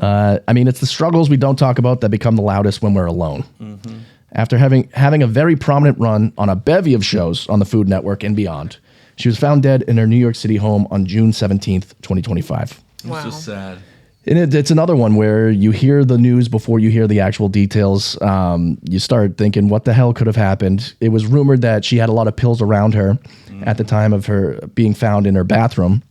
It's the struggles we don't talk about that become the loudest when we're alone. Mm-hmm. After having a very prominent run on a bevy of shows on the Food Network and beyond, she was found dead in her New York City home on June 17th, 2025. Wow. It's so sad. And it's another one where you hear the news before you hear the actual details. You start thinking, what the hell could have happened? It was rumored that she had a lot of pills around her at the time of her being found in her bathroom.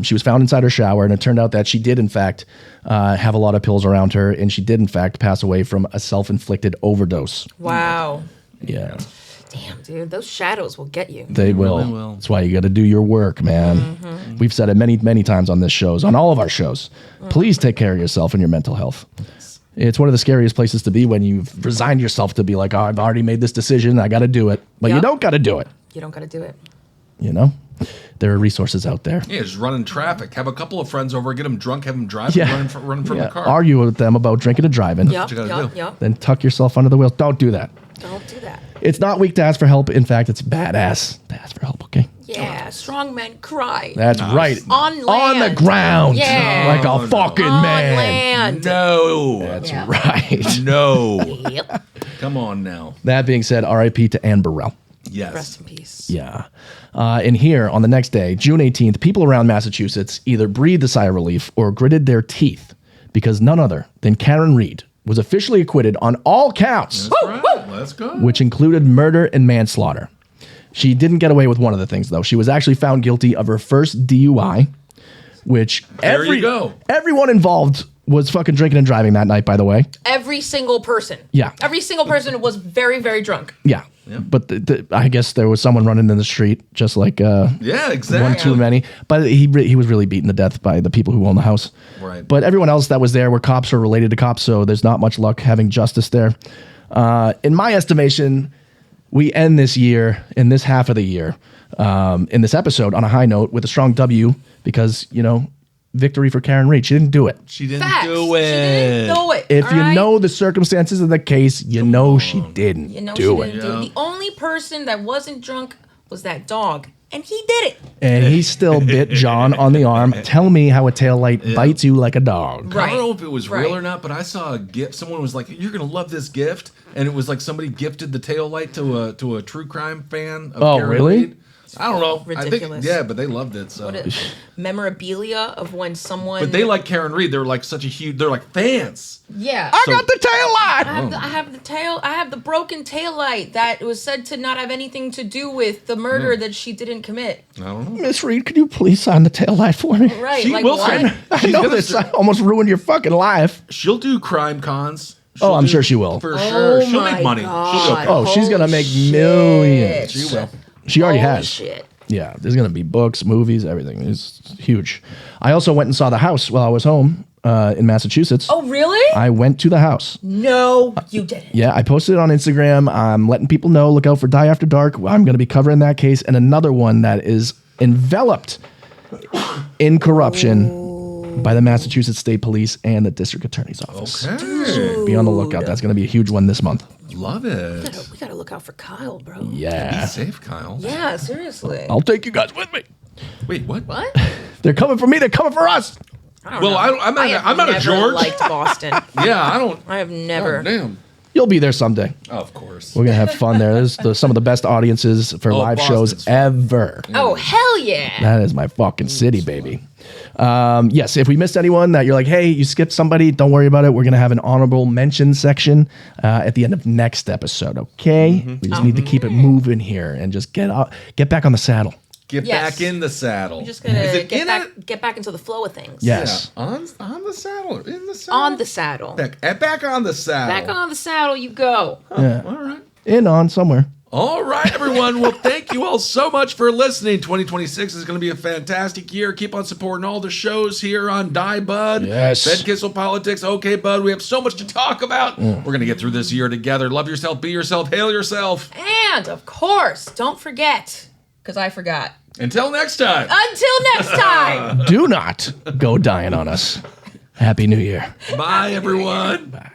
She was found inside her shower, and it turned out that she did, in fact, have a lot of pills around her, and she did, in fact, pass away from a self-inflicted overdose. Wow. Yeah. Damn, dude, those shadows will get you. They will. Really will. That's why you got to do your work, man. Mm-hmm. We've said it many, many times on this shows, on all of our shows. Please take care of yourself and your mental health. It's one of the scariest places to be when you've resigned yourself to be like, oh, I've already made this decision. I got to do it. But you don't got to do it. You don't got to do it. You know? There are resources out there. Yeah, just run in traffic. Have a couple of friends over, get them drunk, have them drive, and run from the car. Argue with them about drinking and driving. Yep. Then tuck yourself under the wheels. Don't do that. Don't do that. It's not weak to ask for help. In fact, it's badass to ask for help, okay? Yeah, strong men cry. That's right. On land. On the ground. Yeah. Like a fucking On man. land. No. That's right. No. Yep. Come on now. That being said, RIP to Anne Burrell. Yes. Rest in peace. Yeah. And here, on the next day, June 18th, people around Massachusetts either breathed a sigh of relief or gritted their teeth because none other than Karen Reed was officially acquitted on all counts, That's right. Let's go. which included murder and manslaughter. She didn't get away with one of the things, though. She was actually found guilty of her first DUI, which There you go. everyone involved was fucking drinking and driving that night, by the way. Every single person. Yeah. Every single person was very, very drunk. Yeah. But I guess there was someone running in the street, just like Yeah, exactly. one too many. But he was really beaten to death by the people who own the house. Right. But everyone else that was there were cops or related to cops, so there's not much luck having justice there. In my estimation, we end this year, in this half of the year, in this episode on a high note with a strong W because, victory for Karen Reed. She didn't do it. She didn't Facts. do it. She didn't do it. If all you right? know the circumstances of the case, you know she didn't You know do she it. didn't do it. The only person that wasn't drunk was that dog. And he did it. And he still bit John on the arm. Tell me how a taillight bites you like a dog. I don't know if it was real Right. or not, but I saw a gift. Someone was like, "You're gonna love this gift," and it was like somebody gifted the tail light to a true crime fan. Of Oh, Karen really? Reed. I don't know. Ridiculous. I think, but they loved it. So, What a memorabilia of when someone. but they like Karen Reed. They're like such a huge. They're like fans. Yeah. I got the tail light. I have the broken tail light that was said to not have anything to do with the murder that she didn't commit. I don't know. Miss Reed, could you please sign the tail light for me? Right. She like will what? sign- I She's know gonna this say- almost ruined your fucking life. She'll do crime cons. Oh, I'm sure she will. For sure. She'll my make money. God. Oh, she's gonna make Holy millions. shit. She will. She already Holy has. Shit. Yeah, there's gonna be books, movies, everything. It's huge. I also went and saw the house while I was home in Massachusetts. Oh, really? I went to the house. No, you didn't. Yeah, I posted it on Instagram. I'm letting people know. Look out for Die After Dark. I'm going to be covering that case and another one that is enveloped in corruption by the Massachusetts State Police and the District Attorney's Office. Okay. Be on the lookout. That's going to be a huge one this month. Love it. We gotta look out for Kyle, bro. Yeah. Be safe, Kyle. Yeah, seriously. I'll take you guys with me. Wait, what? What? They're coming for me. They're coming for us. I don't Well, know. I'm have not a never George. liked Boston. Yeah, I don't. I have never. Oh, damn. You'll be there someday. Oh, of course. We're going to have fun there. There's some of the best audiences for live Boston's shows fun. ever. Oh, hell yeah. That is my fucking city, baby. Yes, if we missed anyone that you're like, hey, you skipped somebody, don't worry about it. We're going to have an honorable mention section at the end of next episode, okay? We just need to keep it moving here and just get back on the saddle. Get back in the saddle. We just gotta get back into the flow of things. Yes. Yeah. On the saddle or in the saddle? On the saddle. Back on the saddle. Back on the saddle you go. Yeah. All right. In on somewhere. All right, everyone. Well, thank you all so much for listening. 2026 is going to be a fantastic year. Keep on supporting all the shows here on Die Bud. Yes. Fed Kissel Politics. Okay, Bud. We have so much to talk about. We're going to get through this year together. Love yourself, be yourself, hail yourself. And, of course, don't forget, because I forgot. Until next time. Until next time. Do not go dying on us. Happy New Year. Bye, everyone. Bye.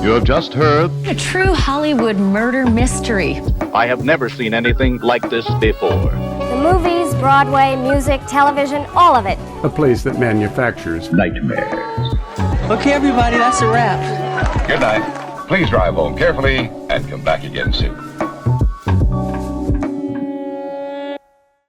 You have just heard. A true Hollywood murder mystery. I have never seen anything like this before. The movies, Broadway, music, television, all of it. A place that manufactures nightmares. Okay, everybody, that's a wrap. Good night. Please drive home carefully and come back again soon.